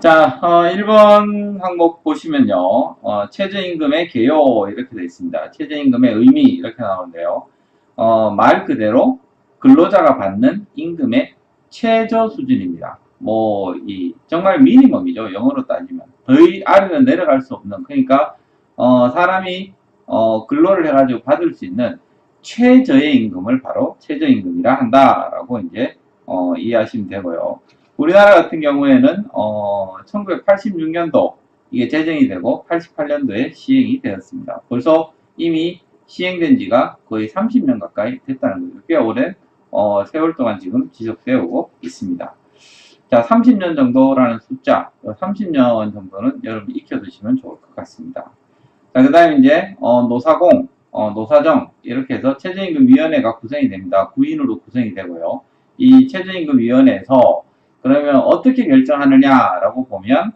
자, 1번 항목 보시면요. 최저임금의 개요 이렇게 되어 있습니다. 최저임금의 의미 이렇게 나오는데요. 말 그대로 근로자가 받는 임금의 최저 수준입니다. 정말 미니멈이죠. 영어로 따지면. 더 아래는 내려갈 수 없는, 그러니까, 사람이, 근로를 해가지고 받을 수 있는 최저의 임금을 바로 최저임금이라 한다라고 이제, 이해하시면 되고요. 우리나라 같은 경우에는 1986년도 이게 제정이 되고 88년도에 시행이 되었습니다. 벌써 이미 시행된 지가 거의 30년 가까이 됐다는 거죠. 꽤 오랜 세월 동안 지금 지속되어 오고 있습니다. 자, 30년 정도라는 숫자, 30년 정도는 여러분 익혀두시면 좋을 것 같습니다. 자, 그 다음에 이제 노사공, 노사정 이렇게 해서 최저임금위원회가 구성이 됩니다. 9인으로 구성이 되고요. 이 최저임금위원회에서 그러면 어떻게 결정하느냐라고 보면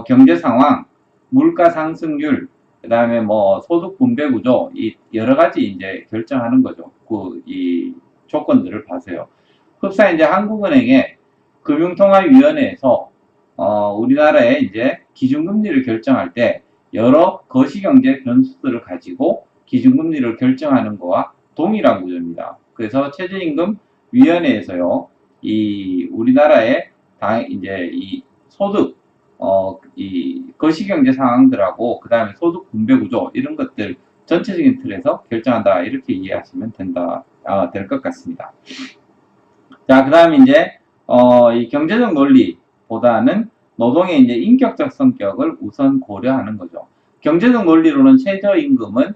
경제 상황, 물가 상승률, 그 다음에 소득 분배 구조, 이 여러 가지 이제 결정하는 거죠. 이 조건들을 봐서요. 흡사 이제 한국은행의 금융통화위원회에서 우리나라의 이제 기준금리를 결정할 때 여러 거시경제 변수들을 가지고 기준금리를 결정하는 거와 동일한 구조입니다. 그래서 최저임금위원회에서요, 이 우리나라의 이제 이 소득, 이 거시경제 상황들하고 그 다음에 소득 분배 구조 이런 것들 전체적인 틀에서 결정한다 이렇게 이해하시면 될 것 같습니다. 자, 그 다음에 이제 이 경제적 논리보다는 노동의 이제 인격적 성격을 우선 고려하는 거죠. 경제적 논리로는 최저임금은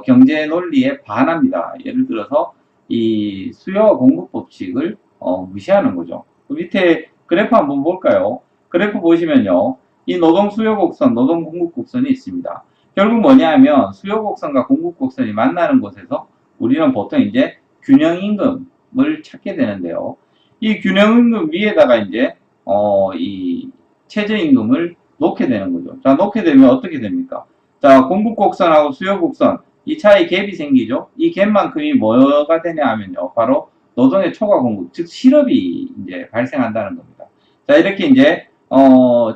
경제 논리에 반합니다. 예를 들어서 이 수요와 공급 법칙을 무시하는 거죠. 그 밑에 그래프 한번 볼까요? 그래프 보시면요. 이 노동 수요 곡선, 노동 공급 곡선이 있습니다. 결국 뭐냐 하면 수요 곡선과 공급 곡선이 만나는 곳에서 우리는 보통 이제 균형 임금을 찾게 되는데요. 이 균형 임금 위에다가 이제 이 최저 임금을 놓게 되는 거죠. 자, 놓게 되면 어떻게 됩니까? 자, 공급 곡선하고 수요 곡선 이 차이 갭이 생기죠. 이 갭만큼이 뭐가 되냐 하면요. 바로 노동의 초과 공급, 즉 실업이 이제 발생한다는 겁니다. 자, 이렇게 이제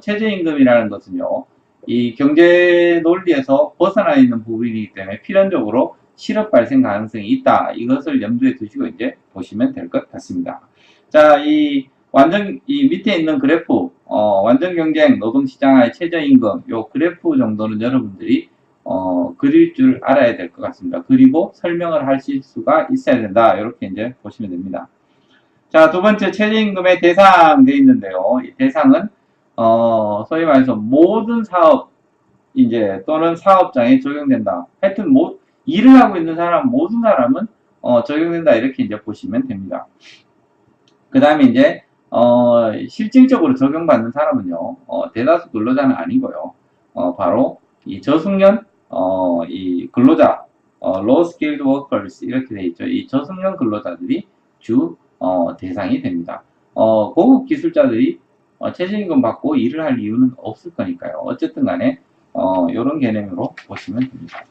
최저임금이라는 것은요, 이 경제 논리에서 벗어나 있는 부분이기 때문에 필연적으로 실업 발생 가능성이 있다. 이것을 염두에 두시고 이제 보시면 될 것 같습니다. 자, 이 밑에 있는 그래프, 완전 경쟁 노동시장의 최저임금, 요 그래프 정도는 여러분들이 그릴 줄 알아야 될 것 같습니다. 그리고 설명을 하실 수가 있어야 된다. 이렇게 이제 보시면 됩니다. 자, 두 번째 최저임금의 대상 되어 있는데요. 이 대상은 소위 말해서 모든 사업 이제 또는 사업장에 적용된다. 하여튼 일을 하고 있는 사람 모든 사람은 적용된다. 이렇게 이제 보시면 됩니다. 그 다음에 이제 실질적으로 적용받는 사람은요. 대다수 근로자는 아니고요. 바로 이 저숙련 이 근로자 low skilled workers 이렇게 되어 있죠. 이 저숙련 근로자들이 주 대상이 됩니다. 고급 기술자들이 최저임금 받고 일을 할 이유는 없을 거니까요. 어쨌든 간에 이런 개념으로 보시면 됩니다.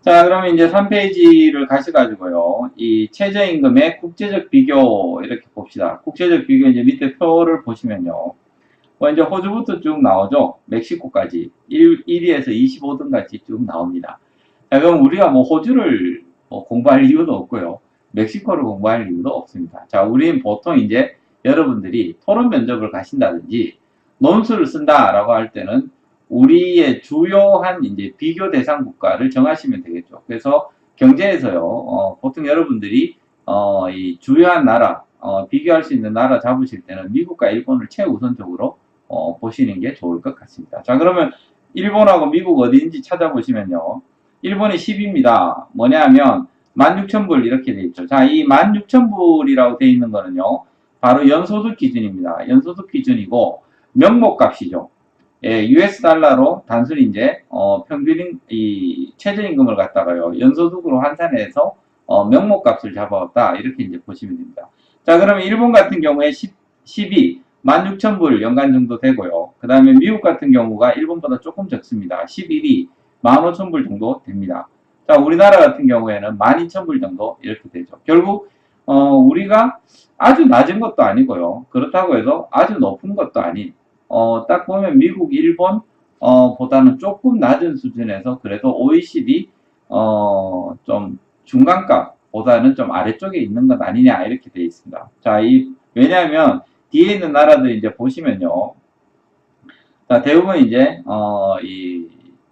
자, 그러면 이제 3페이지를 가셔가지고요. 이 최저임금의 국제적 비교 이렇게 봅시다. 국제적 비교 이제 밑에 표를 보시면요. 이제 호주부터 쭉 나오죠. 멕시코까지 1위에서 25등까지 쭉 나옵니다. 자, 그럼 우리가 호주를 공부할 이유도 없고요. 멕시코를 공부할 이유도 없습니다. 자, 우리는 보통 이제 여러분들이 토론 면접을 가신다든지 논술을 쓴다라고 할 때는 우리의 주요한 이제 비교 대상 국가를 정하시면 되겠죠. 그래서 경제에서요, 보통 여러분들이 이 주요한 나라, 비교할 수 있는 나라 잡으실 때는 미국과 일본을 최우선적으로 보시는 게 좋을 것 같습니다. 자, 그러면 일본하고 미국 어디인지 찾아보시면요. 일본이 10입니다. 뭐냐 하면 16,000불 이렇게 돼 있죠. 자, 이 16,000불이라고 돼 있는 거는요. 바로 연소득 기준입니다. 연소득 기준이고 명목값이죠. 예, US 달러로 단순히 이제 평균 이 최저임금을 갖다가요. 연소득으로 환산해서 명목값을 잡아왔다. 이렇게 이제 보시면 됩니다. 자, 그러면 일본 같은 경우에 12 16,000불 연간 정도 되고요. 그 다음에 미국 같은 경우가 일본보다 조금 적습니다. 11이 15,000불 정도 됩니다. 자, 우리나라 같은 경우에는 12,000불 정도 이렇게 되죠. 결국 우리가 아주 낮은 것도 아니고요. 그렇다고 해서 아주 높은 것도 아닌, 딱 보면 미국, 일본, 보다는 조금 낮은 수준에서 그래도 OECD, 좀 중간값보다는 좀 아래쪽에 있는 것 아니냐, 이렇게 되어 있습니다. 자, 왜냐하면 뒤에 있는 나라들 이제 보시면요. 자, 대부분 이제, 이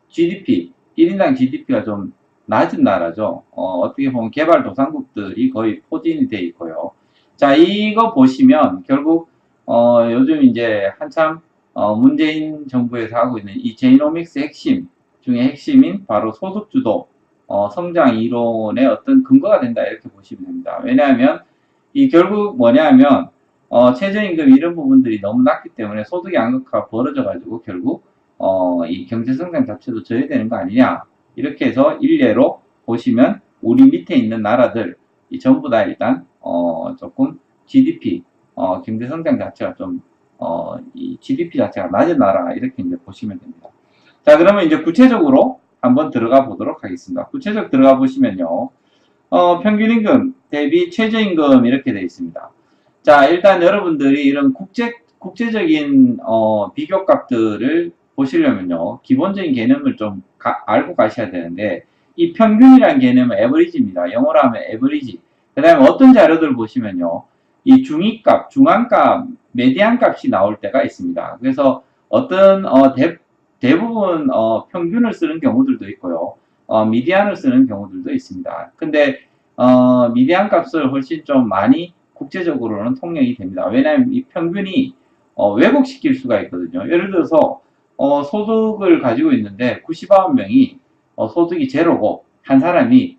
GDP, 1인당 GDP가 좀 낮은 나라죠. 어떻게 보면 개발도상국들이 거의 포진이 돼 있고요. 자, 이거 보시면 결국, 요즘 이제 한참, 문재인 정부에서 하고 있는 이 제이노믹스 핵심 중에 핵심인 바로 소득주도, 성장 이론의 어떤 근거가 된다, 이렇게 보시면 됩니다. 왜냐하면, 이 결국 뭐냐면, 최저임금 이런 부분들이 너무 낮기 때문에 소득의 양극화가 벌어져가지고 결국 이 경제성장 자체도 저해되는 거 아니냐, 이렇게 해서 일례로 보시면 우리 밑에 있는 나라들 이 전부 다 일단 조금 GDP 경제성장 자체가 좀 이 GDP 자체가 낮은 나라, 이렇게 이제 보시면 됩니다. 자, 그러면 이제 구체적으로 한번 들어가 보도록 하겠습니다. 구체적 들어가 보시면요, 평균임금 대비 최저임금 이렇게 되어 있습니다. 자, 일단 여러분들이 이런 국제적인 비교값들을 보시려면요, 기본적인 개념을 좀 알고 가셔야 되는데, 이 평균이라는 개념은 에버리지입니다. 영어로 하면 에버리지. 그 다음에 어떤 자료들 보시면요, 이 중위값, 중앙값, 메디안 값이 나올 때가 있습니다. 그래서 어떤 대부분 평균을 쓰는 경우들도 있고요, 미디안을 쓰는 경우들도 있습니다. 근데 미디안 값을 훨씬 좀 많이 국제적으로는 통용이 됩니다. 왜냐하면 이 평균이 왜곡시킬 수가 있거든요. 예를 들어서 소득을 가지고 있는데 99명이 소득이 제로고 한 사람이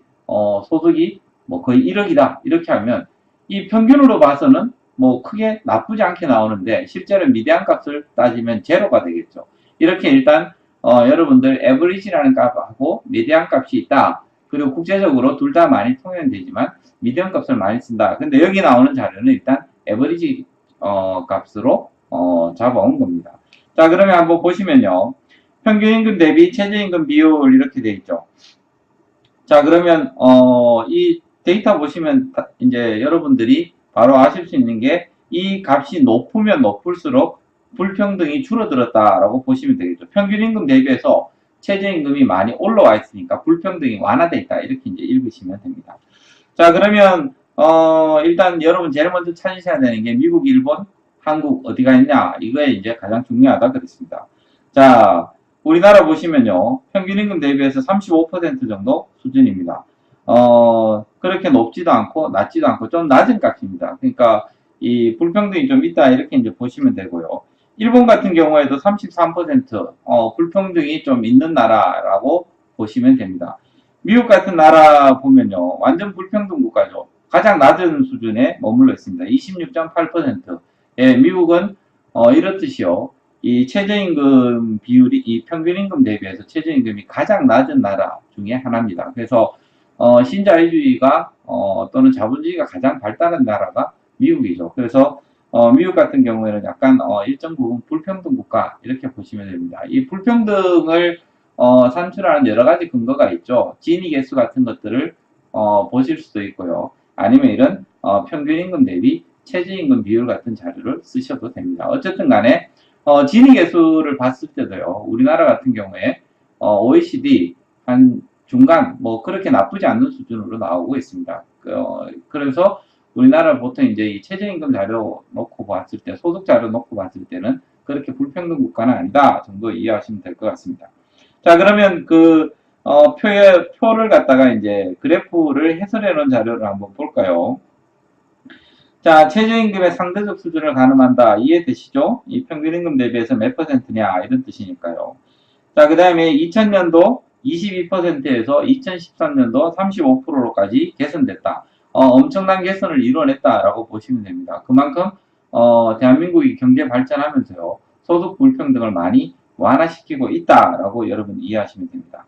소득이 뭐 거의 1억이다, 이렇게 하면 이 평균으로 봐서는 뭐 크게 나쁘지 않게 나오는데 실제로 미디안 값을 따지면 제로가 되겠죠. 이렇게 일단 여러분들 에버리지라는 값하고 미디안 값이 있다. 그리고 국제적으로 둘 다 많이 통용되지만 미디안 값을 많이 쓴다. 근데 여기 나오는 자료는 일단 에버리지 값으로 잡아온 겁니다. 자, 그러면 한번 보시면요, 평균임금 대비 최저임금 비율 이렇게 돼 있죠. 자, 그러면 이 데이터 보시면 이제 여러분들이 바로 아실 수 있는 게 이 값이 높으면 높을수록 불평등이 줄어들었다라고 보시면 되겠죠. 평균임금 대비해서 최저임금이 많이 올라와 있으니까 불평등이 완화되어 있다, 이렇게 이제 읽으시면 됩니다. 자, 그러면 일단 여러분 제일 먼저 찾으셔야 되는 게 미국, 일본, 한국 어디가 있냐, 이거에 이제 가장 중요하다 그랬습니다. 자, 우리나라 보시면요, 평균임금 대비해서 35% 정도 수준입니다. 그렇게 높지도 않고 낮지도 않고 좀 낮은 값입니다. 그러니까 이 불평등이 좀 있다, 이렇게 이제 보시면 되고요. 일본 같은 경우에도 33% 불평등이 좀 있는 나라라고 보시면 됩니다. 미국 같은 나라 보면요, 완전 불평등 국가죠. 가장 낮은 수준에 머물러 있습니다. 26.8%. 예, 미국은 이렇듯이요, 이 최저임금 비율이 이 평균임금 대비해서 최저임금이 가장 낮은 나라 중에 하나입니다. 그래서 신자유주의가 또는 자본주의가 가장 발달한 나라가 미국이죠. 그래서 미국 같은 경우에는 약간 일정 부분 불평등 국가, 이렇게 보시면 됩니다. 이 불평등을 산출하는 여러 가지 근거가 있죠. 지니 개수 같은 것들을 보실 수도 있고요. 아니면 이런 평균임금 대비 최저임금 비율 같은 자료를 쓰셔도 됩니다. 어쨌든 간에 지니 개수를 봤을 때도요, 우리나라 같은 경우에 OECD 한 중간, 뭐 그렇게 나쁘지 않는 수준으로 나오고 있습니다. 그래서 우리나라 보통 이제 이 최저임금 자료 놓고 봤을 때, 소득 자료 놓고 봤을 때는 그렇게 불평등 국가는 아니다 정도 이해하시면 될 것 같습니다. 자, 그러면 그 표를 갖다가 이제 그래프를 해설해 놓은 자료를 한번 볼까요? 자, 최저임금의 상대적 수준을 가늠한다. 이해되시죠? 이 평균임금 대비해서 몇 %냐, 이런 뜻이니까요. 자, 그 다음에 2000년도 22%에서 2013년도 35%로까지 개선됐다. 엄청난 개선을 이뤄냈다라고 보시면 됩니다. 그만큼 대한민국이 경제 발전하면서요, 소득 불평등을 많이 완화시키고 있다라고 여러분 이해하시면 됩니다.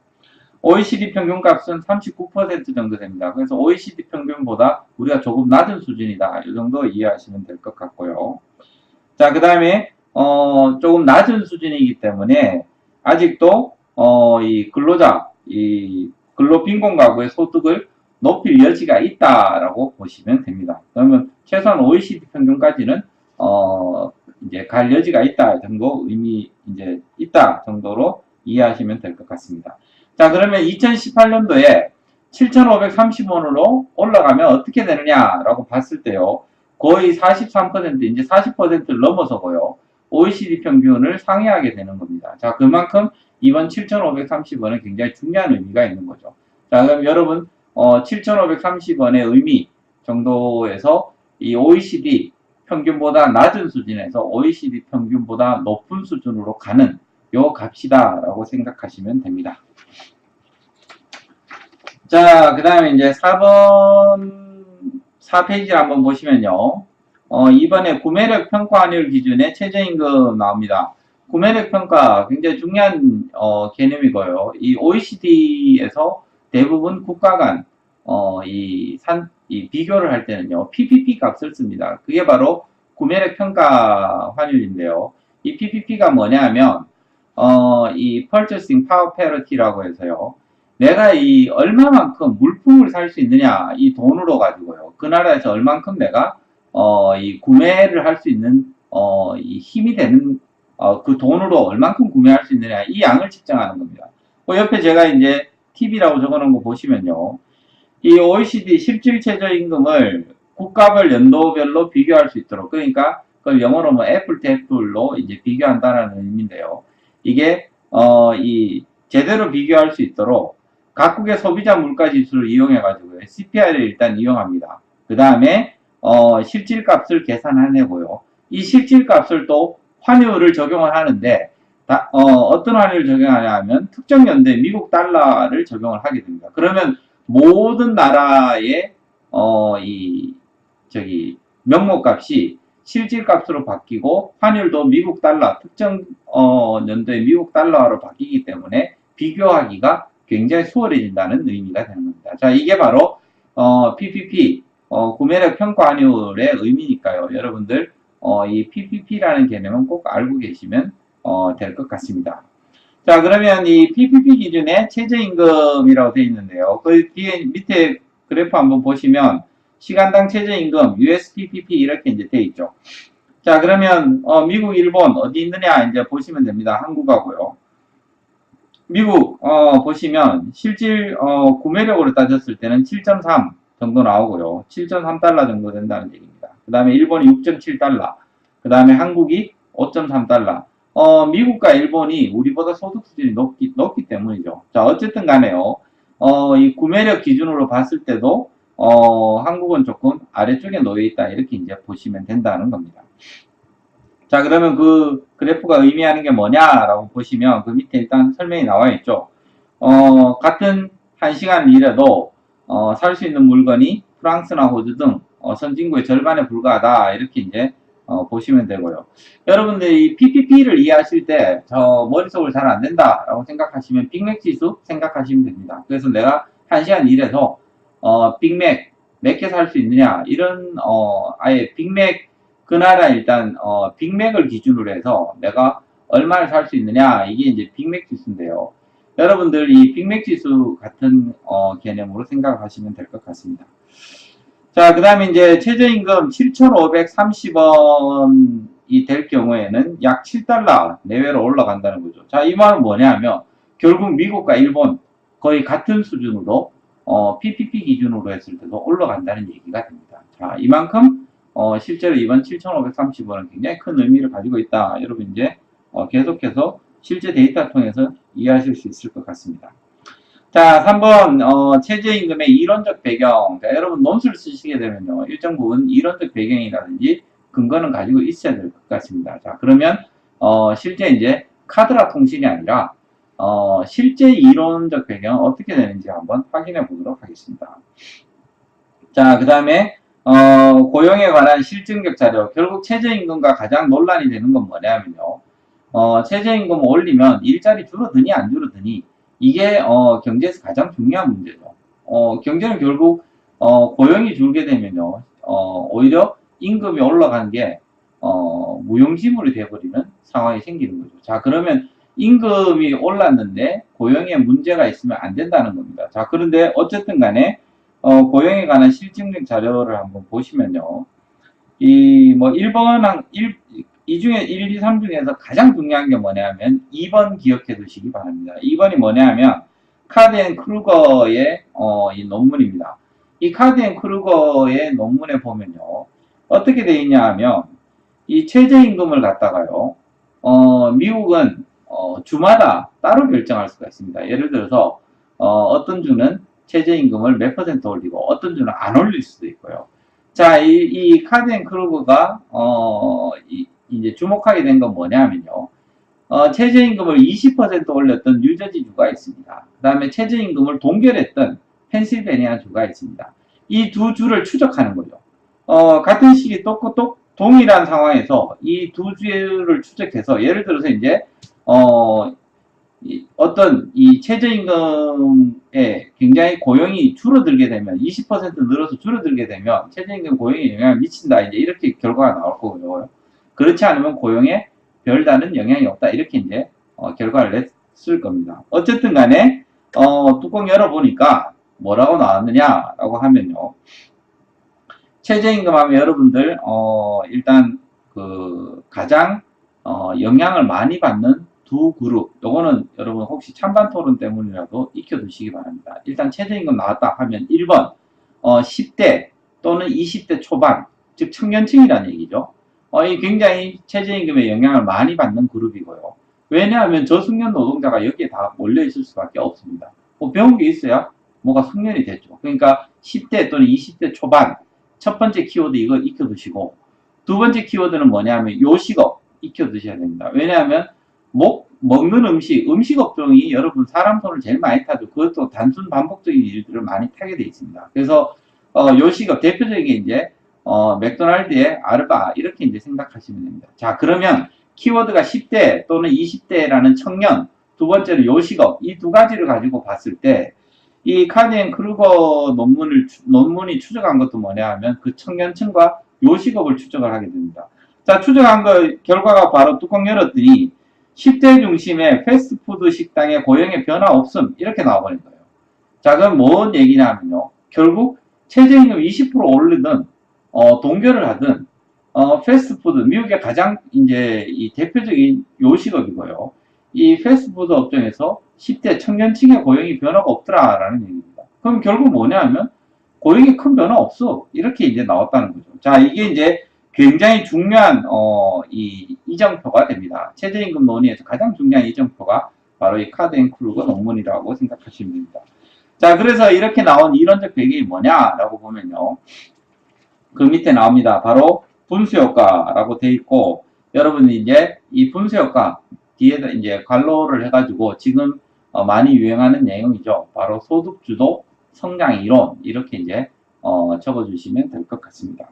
OECD 평균값은 39% 정도 됩니다. 그래서 OECD 평균보다 우리가 조금 낮은 수준이다, 이 정도 이해하시면 될 것 같고요. 자, 그 다음에 조금 낮은 수준이기 때문에 아직도 이 근로자, 이 근로빈곤 가구의 소득을 높일 여지가 있다라고 보시면 됩니다. 그러면 최소한 OECD 평균까지는 이제 갈 여지가 있다 정도 의미 이제 있다 정도로 이해하시면 될 것 같습니다. 자, 그러면 2018년도에 7,530원으로 올라가면 어떻게 되느냐라고 봤을 때요. 거의 43% 이제 40%를 넘어서고요. OECD 평균을 상회하게 되는 겁니다. 자, 그만큼 이번 7,530원은 굉장히 중요한 의미가 있는 거죠. 자, 그럼 여러분 7,530원의 의미 정도에서 이 OECD 평균보다 낮은 수준에서 OECD 평균보다 높은 수준으로 가는 요 값이다라고 생각하시면 됩니다. 자, 그 다음에 이제 4페이지를 한번 보시면요. 이번에 구매력 평가 환율 기준의 최저임금 나옵니다. 구매력 평가 굉장히 중요한 개념이고요. 이 OECD에서 대부분 국가 간 이 비교를 할 때는요, PPP 값을 씁니다. 그게 바로 구매력 평가 환율인데요. 이 PPP가 뭐냐 하면, 이 Purchasing Power Parity라고 해서요, 내가 이 얼마만큼 물품을 살 수 있느냐, 이 돈으로 가지고요. 그 나라에서 얼만큼 내가, 이 구매를 할 수 있는, 이 힘이 되는, 그 돈으로 얼만큼 구매할 수 있느냐, 이 양을 측정하는 겁니다. 옆에 제가 이제 TV라고 적어놓은 거 보시면요. 이 OECD 실질 최저임금을 국가별 연도별로 비교할 수 있도록, 그러니까 그걸 영어로 뭐 애플 대 애플로 이제 비교한다는 의미인데요. 이게 이 제대로 비교할 수 있도록 각국의 소비자 물가 지수를 이용해 가지고 CPI를 일단 이용합니다. 그 다음에 실질값을 계산해내고요. 이 실질값을 또 환율을 적용을 하는데 어떤 환율을 적용하냐 하면 특정 연도의 미국 달러를 적용을 하게 됩니다. 그러면 모든 나라의 명목값이 실질값으로 바뀌고 환율도 미국 달러 특정 연도의 미국 달러로 바뀌기 때문에 비교하기가 굉장히 수월해진다는 의미가 되는 겁니다. 자, 이게 바로 PPP 구매력 평가 환율의 의미니까요. 여러분들 이 PPP라는 개념은 꼭 알고 계시면 될 것 같습니다. 자, 그러면 이 PPP 기준의 최저임금이라고 되어 있는데요. 그 뒤에 밑에 그래프 한번 보시면 시간당 최저임금 USPPP 이렇게 이제 되어 있죠. 자, 그러면 미국, 일본 어디 있느냐 이제 보시면 됩니다. 한국하고요. 미국 보시면 실질 구매력으로 따졌을 때는 7.3 정도 나오고요. 7.3달러 정도 된다는 얘기입니다. 그 다음에 일본이 6.7달러, 그 다음에 한국이 5.3달러. 미국과 일본이 우리보다 소득 수준이 높기 때문이죠. 자, 어쨌든 간에요. 이 구매력 기준으로 봤을 때도, 한국은 조금 아래쪽에 놓여 있다. 이렇게 이제 보시면 된다는 겁니다. 자, 그러면 그 그래프가 의미하는 게 뭐냐라고 보시면 그 밑에 일단 설명이 나와 있죠. 같은 1시간 일해도, 살 수 있는 물건이 프랑스나 호주 등, 선진국의 절반에 불과하다. 이렇게 이제 보시면 되고요. 여러분들이 이 PPP를 이해하실 때 저 머릿속으로 잘 안 된다라고 생각하시면 빅맥 지수 생각하시면 됩니다. 그래서 내가 1시간 일해서 빅맥 몇 개 살 수 있느냐 이런 아예 빅맥 그 나라 일단 빅맥을 기준으로 해서 내가 얼마를 살 수 있느냐 이게 이제 빅맥 지수인데요. 여러분들 이 빅맥 지수 같은 개념으로 생각하시면 될 것 같습니다. 자, 그 다음에 이제 최저임금 7,530원이 될 경우에는 약 7달러 내외로 올라간다는 거죠. 자, 이 말은 뭐냐 하면 결국 미국과 일본 거의 같은 수준으로 PPP 기준으로 했을 때도 올라간다는 얘기가 됩니다. 자, 이만큼 실제로 이번 7,530원은 굉장히 큰 의미를 가지고 있다. 여러분 이제 계속해서 실제 데이터 통해서 이해하실 수 있을 것 같습니다. 자, 3번 최저임금의 이론적 배경. 자, 여러분 논술을 쓰시게 되면요. 일정 부분 이론적 배경이라든지 근거는 가지고 있어야 될 것 같습니다. 자, 그러면 실제 이제 카드라 통신이 아니라 실제 이론적 배경은 어떻게 되는지 한번 확인해 보도록 하겠습니다. 자, 그 다음에 고용에 관한 실증적 자료. 결국 최저임금과 가장 논란이 되는 건 뭐냐면요. 최저임금 올리면 일자리 줄어드니 안 줄어드니 이게 경제에서 가장 중요한 문제죠. 경제는 결국 고용이 줄게 되면요, 오히려 임금이 올라가는 게 무용지물이 돼버리는 상황이 생기는 거죠. 자, 그러면 임금이 올랐는데 고용에 문제가 있으면 안 된다는 겁니다. 자, 그런데 어쨌든 간에 고용에 관한 실증적 자료를 한번 보시면요. 이 중에 1, 2, 3 중에서 가장 중요한 게 뭐냐면 2번 기억해 두시기 바랍니다. 2번이 뭐냐면 카드 앤 크루거의 이 논문입니다. 이 카드 앤 크루거의 논문에 보면요. 어떻게 돼 있냐 하면 이 최저임금을 갖다가요. 미국은 주마다 따로 결정할 수가 있습니다. 예를 들어서 어떤 주는 최저임금을 몇 퍼센트 올리고 어떤 주는 안 올릴 수도 있고요. 자, 이 카드 앤 크루거가 이제 주목하게 된 건 뭐냐면요. 최저임금을 20% 올렸던 뉴저지주가 있습니다. 그 다음에 최저임금을 동결했던 펜실베니아주가 있습니다. 이 두 주를 추적하는 거죠. 같은 시기 동일한 상황에서 이 두 주를 추적해서 예를 들어서 이제 어떤 이 최저임금에 굉장히 고용이 줄어들게 되면 20% 늘어서 줄어들게 되면 최저임금 고용에 영향을 미친다 이제 이렇게 결과가 나올 거고요. 그렇지 않으면 고용에 별다른 영향이 없다 이렇게 이제 결과를 냈을 겁니다. 어쨌든 간에 뚜껑 열어보니까 뭐라고 나왔느냐라고 하면요. 최저임금 하면 여러분들 일단 그 가장 영향을 많이 받는 두 그룹, 요거는 여러분 혹시 찬반 토론 때문이라도 익혀두시기 바랍니다. 일단 최저임금 나왔다 하면 1번 10대 또는 20대 초반, 즉 청년층이라는 얘기죠. 이 굉장히 최저임금에 영향을 많이 받는 그룹이고요. 왜냐하면 저숙련 노동자가 여기에 다 몰려있을 수밖에 없습니다. 뭐 배운 게 있어야 뭐가 숙련이 됐죠. 그러니까 10대 또는 20대 초반, 첫 번째 키워드 이거 익혀두시고, 두 번째 키워드는 뭐냐면 요식업 익혀두셔야 됩니다. 왜냐하면 먹는 음식 업종이 여러분 사람 손을 제일 많이 타죠. 그것도 단순 반복적인 일들을 많이 타게 돼 있습니다. 그래서 요식업 대표적인 게 이제 맥도날드의 아르바 이렇게 이제 생각하시면 됩니다. 자, 그러면 키워드가 10대 또는 20대라는 청년, 두 번째는 요식업 이 두 가지를 가지고 봤을 때 이 카드 앤 크루거 논문이 추적한 것도 뭐냐 하면 그 청년층과 요식업을 추적을 하게 됩니다. 자, 추적한 결과가 바로 뚜껑 열었더니 10대 중심의 패스트푸드 식당의 고용의 변화 없음 이렇게 나와버린 거예요. 자, 그럼 뭔 얘기냐면요. 결국 최저임금 20% 오르든 동결을 하든 패스트푸드 미국의 가장 이제 이 대표적인 요식업이고요. 이 패스트푸드 업종에서 10대 청년층의 고용이 변화가 없더라라는 얘기입니다. 그럼 결국 뭐냐면 고용이 큰 변화 없어 이렇게 이제 나왔다는 거죠. 자, 이게 이제 굉장히 중요한 이 이정표가 됩니다. 최저임금 논의에서 가장 중요한 이정표가 바로 이 카드 앤 크루거 논문이라고 생각하시면 됩니다. 자, 그래서 이렇게 나온 이론적 배경이 뭐냐라고 보면요. 그 밑에 나옵니다. 바로 분수효과라고 돼 있고, 여러분이 이제 이 분수효과 뒤에다 이제 관로를 해가지고 지금 많이 유행하는 내용이죠. 바로 소득주도 성장 이론 이렇게 이제 적어주시면 될 것 같습니다.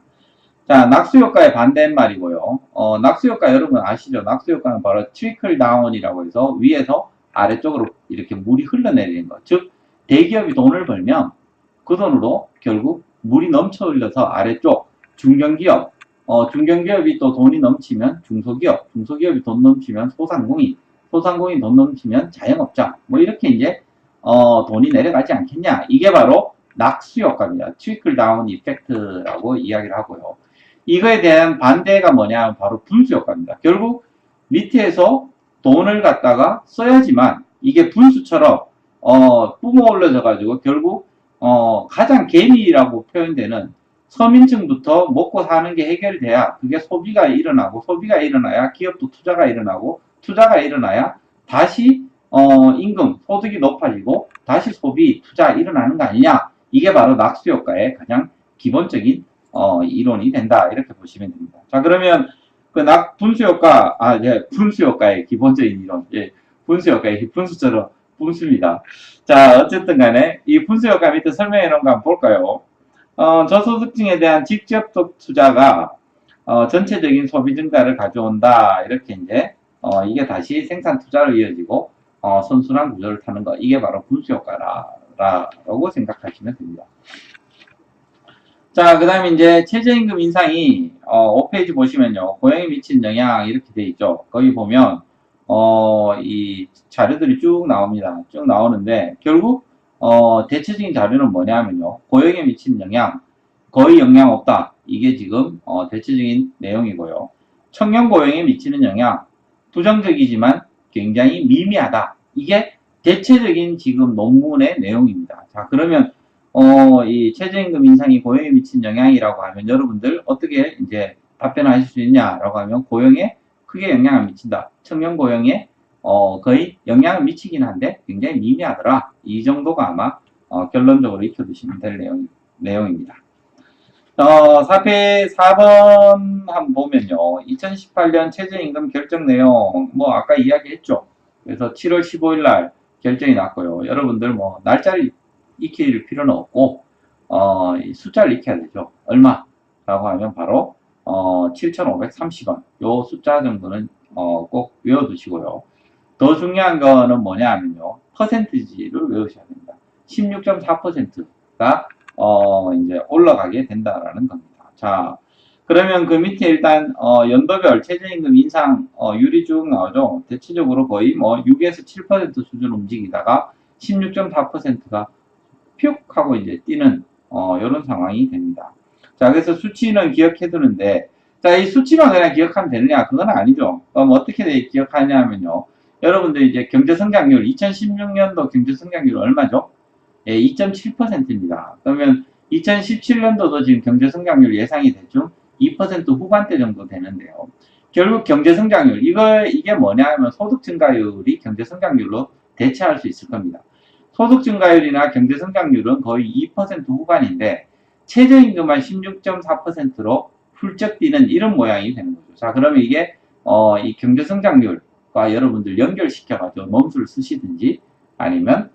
자, 낙수효과의 반대말이고요. 낙수효과 여러분 아시죠? 낙수효과는 바로 트리클 다운이라고 해서 위에서 아래쪽으로 이렇게 물이 흘러내리는 것. 즉, 대기업이 돈을 벌면 그 돈으로 결국 물이 넘쳐 흘려서 아래쪽 중견기업, 중견기업이 또 돈이 넘치면 중소기업, 중소기업이 돈 넘치면 소상공인, 소상공인 돈 넘치면 자영업자, 뭐 이렇게 이제 돈이 내려가지 않겠냐. 이게 바로 낙수효과입니다. 트리클 다운 이펙트라고 이야기를 하고요. 이거에 대한 반대가 뭐냐 바로 분수효과입니다. 결국 밑에서 돈을 갖다가 써야지만 이게 분수처럼 뿜어 올려져 가지고 결국 가장 개미라고 표현되는 서민층부터 먹고 사는 게 해결돼야 그게 소비가 일어나고 소비가 일어나야 기업도 투자가 일어나고 투자가 일어나야 다시 임금 소득이 높아지고 다시 소비 투자 일어나는 거 아니냐. 이게 바로 낙수효과의 가장 기본적인 이론이 된다 이렇게 보시면 됩니다. 자, 그러면 그 분수효과 분수효과의 기본적인 이론, 분수효과의 분수처럼 분수입니다. 자, 어쨌든 간에 이 분수효과 밑에 설명해 놓은 거 한번 볼까요? 저소득층에 대한 직접 투자가 전체적인 소비 증가를 가져온다 이렇게 이제 이게 다시 생산 투자로 이어지고 선순환 구조를 타는 거 이게 바로 분수효과라고 생각하시면 됩니다. 자, 그 다음에 이제 최저임금 인상이 5페이지 보시면요. 고용에 미친 영향 이렇게 돼 있죠. 거기 보면 이 자료들이 쭉 나옵니다. 쭉 나오는데 결국 대체적인 자료는 뭐냐면요. 고용에 미치는 영향, 거의 영향 없다. 이게 지금 대체적인 내용이고요. 청년 고용에 미치는 영향, 부정적이지만 굉장히 미미하다. 이게 대체적인 지금 논문의 내용입니다. 자, 그러면 이 최저임금 인상이 고용에 미친 영향이라고 하면 여러분들 어떻게 이제 답변하실 수 있냐라고 하면 고용에 크게 영향을 미친다. 청년 고용에 거의 영향을 미치긴 한데 굉장히 미미하더라. 이 정도가 아마 결론적으로 익혀두시면 될 내용입니다. 4번 한번 보면요. 2018년 최저임금 결정 내용, 뭐, 아까 이야기했죠. 그래서 7월 15일 날 결정이 났고요. 여러분들 뭐, 날짜를 익힐 필요는 없고, 숫자를 익혀야 되죠. 얼마라고 하면 바로, 7,530원. 요 숫자 정도는, 꼭 외워두시고요. 더 중요한 거는 뭐냐 하면요. 퍼센티지를 외우셔야 됩니다. 16.4%가 이제 올라가게 된다라는 겁니다. 자, 그러면 그 밑에 일단 연도별 최저임금 인상 율이 쭉 나오죠. 대체적으로 거의 뭐 6에서 7% 수준 움직이다가 16.4%가 퓨 하고 이제 뛰는 이런 상황이 됩니다. 자, 그래서 수치는 기억해 두는데, 자, 이 수치만 그냥 기억하면 되느냐? 그건 아니죠. 그럼 어떻게 기억하냐 하면요. 여러분들 이제 경제성장률, 2016년도 경제성장률 얼마죠? 예, 2.7%입니다. 그러면 2017년도도 지금 경제성장률 예상이 대충 2% 후반대 정도 되는데요. 결국 경제성장률, 이게 뭐냐 하면 소득 증가율이 경제성장률로 대체할 수 있을 겁니다. 소득 증가율이나 경제성장률은 거의 2% 후반인데, 최저임금만 16.4%로 훌쩍 뛰는 이런 모양이 되는 거죠. 자, 그러면 이게, 이 경제성장률과 여러분들 연결시켜가지고 몸수를 쓰시든지 아니면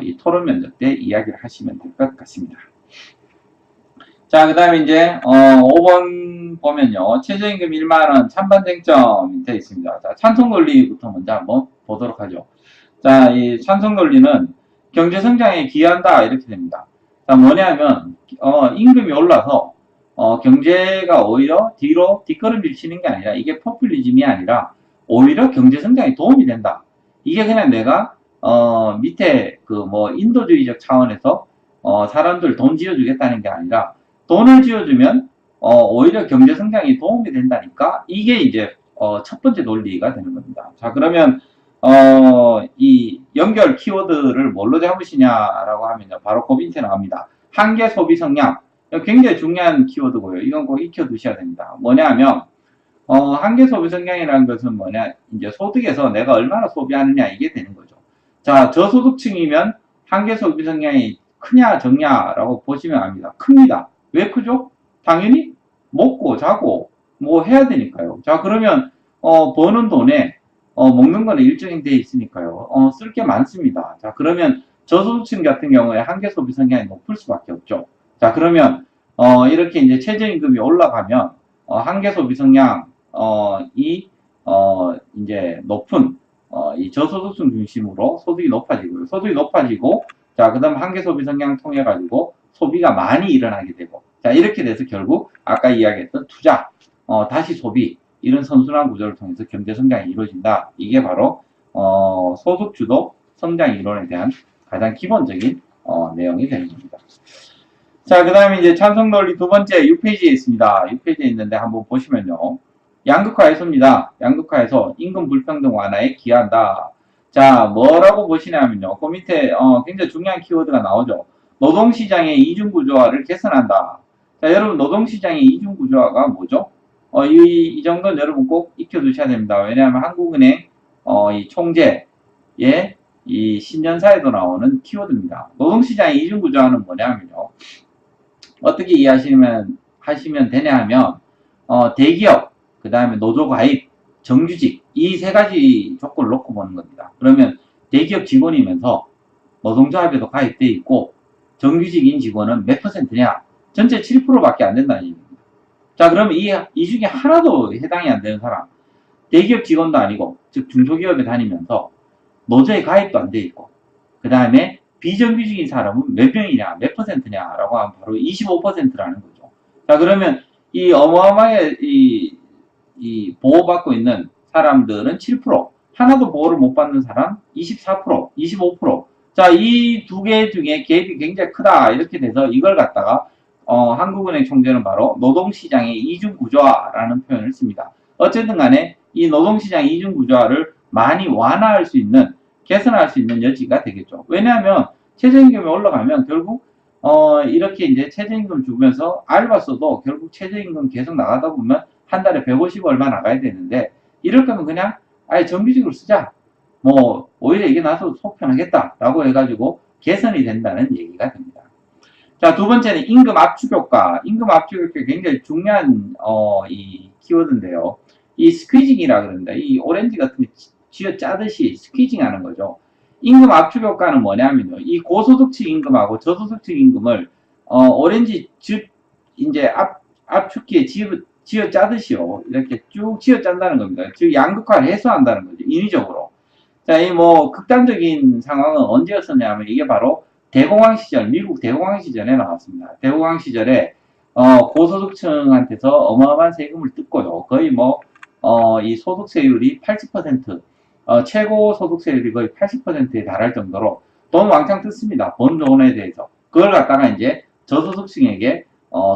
이 토론 면접 때 이야기를 하시면 될 것 같습니다. 자, 그 다음에 이제 5번 보면요. 최저임금 1만원 찬반쟁점 되어 있습니다. 자, 찬성 논리부터 먼저 한번 보도록 하죠. 자, 이 찬성 논리는 경제성장에 기여한다 이렇게 됩니다. 자, 뭐냐면 임금이 올라서 경제가 오히려 뒤로 뒷걸음질 치는 게 아니라 이게 포퓰리즘이 아니라 오히려 경제성장에 도움이 된다. 이게 그냥 내가 밑에 그 뭐 인도주의적 차원에서 사람들 돈 지어주겠다는 게 아니라 돈을 지어주면 오히려 경제 성장에 도움이 된다니까 이게 이제 첫 번째 논리가 되는 겁니다. 자, 그러면 이 연결 키워드를 뭘로 잡으시냐라고 하면요, 바로 그 밑에 나옵니다. 한계 소비 성향. 굉장히 중요한 키워드고요. 이건 꼭 익혀두셔야 됩니다. 뭐냐면 한계 소비 성향이라는 것은 뭐냐, 이제 소득에서 내가 얼마나 소비하느냐 이게 되는 거죠. 자, 저소득층이면 한계 소비 성향이 크냐 적냐라고 보시면 압니다. 큽니다. 왜 크죠? 당연히 먹고 자고 뭐 해야 되니까요. 자, 그러면 버는 돈에 먹는 거는 일정이 돼 있으니까요. 쓸 게 많습니다. 자, 그러면 저소득층 같은 경우에 한계 소비 성향이 높을 수밖에 없죠. 자, 그러면 이렇게 이제 최저임금이 올라가면 한계 소비 성향 이제 높은 이 저소득층 중심으로 소득이 높아지고요. 소득이 높아지고, 자, 그 다음 한계 소비 성향 통해 가지고 소비가 많이 일어나게 되고, 자, 이렇게 돼서 결국 아까 이야기했던 투자, 다시 소비, 이런 선순환 구조를 통해서 경제 성장이 이루어진다. 이게 바로 소득주도 성장 이론에 대한 가장 기본적인 내용이 되는 겁니다. 자, 그 다음에 이제 찬성 논리 두 번째 6페이지에 있습니다. 6페이지에 있는데 한번 보시면요. 양극화 해소입니다. 양극화 해소, 임금 불평등 완화에 기여한다. 자, 뭐라고 보시냐면요. 그 밑에 굉장히 중요한 키워드가 나오죠. 노동시장의 이중구조화를 개선한다. 자, 여러분 노동시장의 이중구조화가 뭐죠? 이 정도는 여러분 꼭 익혀두셔야 됩니다. 왜냐하면 한국은행 이 총재의 이 신년사에도 나오는 키워드입니다. 노동시장의 이중구조화는 뭐냐면요. 어떻게 이해하시면 되냐 하면 대기업, 그 다음에 노조가입, 정규직 이 세 가지 조건을 놓고 보는 겁니다. 그러면 대기업 직원이면서 노동조합에도 가입돼 있고 정규직인 직원은 몇 %냐? 전체 7%밖에 안 된다는 얘기입니다. 자, 그러면 이 중에 하나도 해당이 안 되는 사람, 대기업 직원도 아니고 즉 중소기업에 다니면서 노조에 가입도 안 돼 있고, 그 다음에 비정규직인 사람은 몇 명이냐, 몇 %냐라고 하면 바로 25%라는 거죠. 자, 그러면 이 어마어마하게 이 보호받고 있는 사람들은 7%, 하나도 보호를 못 받는 사람 24%, 25%. 자, 이 두 개 중에 갭이 굉장히 크다. 이렇게 돼서 이걸 갖다가 한국은행 총재는 바로 노동시장의 이중구조화라는 표현을 씁니다. 어쨌든 간에 이 노동시장 이중구조화를 많이 완화할 수 있는, 개선할 수 있는 여지가 되겠죠. 왜냐하면 최저임금이 올라가면 결국 이렇게 이제 최저임금 주면서 알바 써도 결국 최저임금 계속 나가다 보면 한 달에 150 얼마 나가야 되는데, 이럴 거면 그냥 아예 정규직으로 쓰자. 뭐 오히려 이게 나도 속 편하겠다라고 해가지고 개선이 된다는 얘기가 됩니다. 자, 두 번째는 임금 압축 효과. 임금 압축 효과 굉장히 중요한 이 키워드인데요. 이 스퀴징이라 그럽니다. 이 오렌지 같은 게 쥐어 짜듯이 스퀴징 하는 거죠. 임금 압축 효과는 뭐냐면요. 이 고소득층 임금하고 저소득층 임금을 오렌지 즙 이제 압축기에 쥐어 짜듯이요. 이렇게 쭉 쥐어 짠다는 겁니다. 즉 양극화를 해소한다는 거죠. 인위적으로. 자, 이 뭐 극단적인 상황은 언제였었냐면 이게 바로 대공황 시절, 미국 대공황 시절에 나왔습니다. 대공황 시절에 고소득층한테서 어마어마한 세금을 뜯고요. 거의 이 소득세율이 80%, 최고 소득세율이 거의 80%에 달할 정도로 돈 왕창 뜯습니다. 번 돈에 대해서. 그걸 갖다가 이제 저소득층에게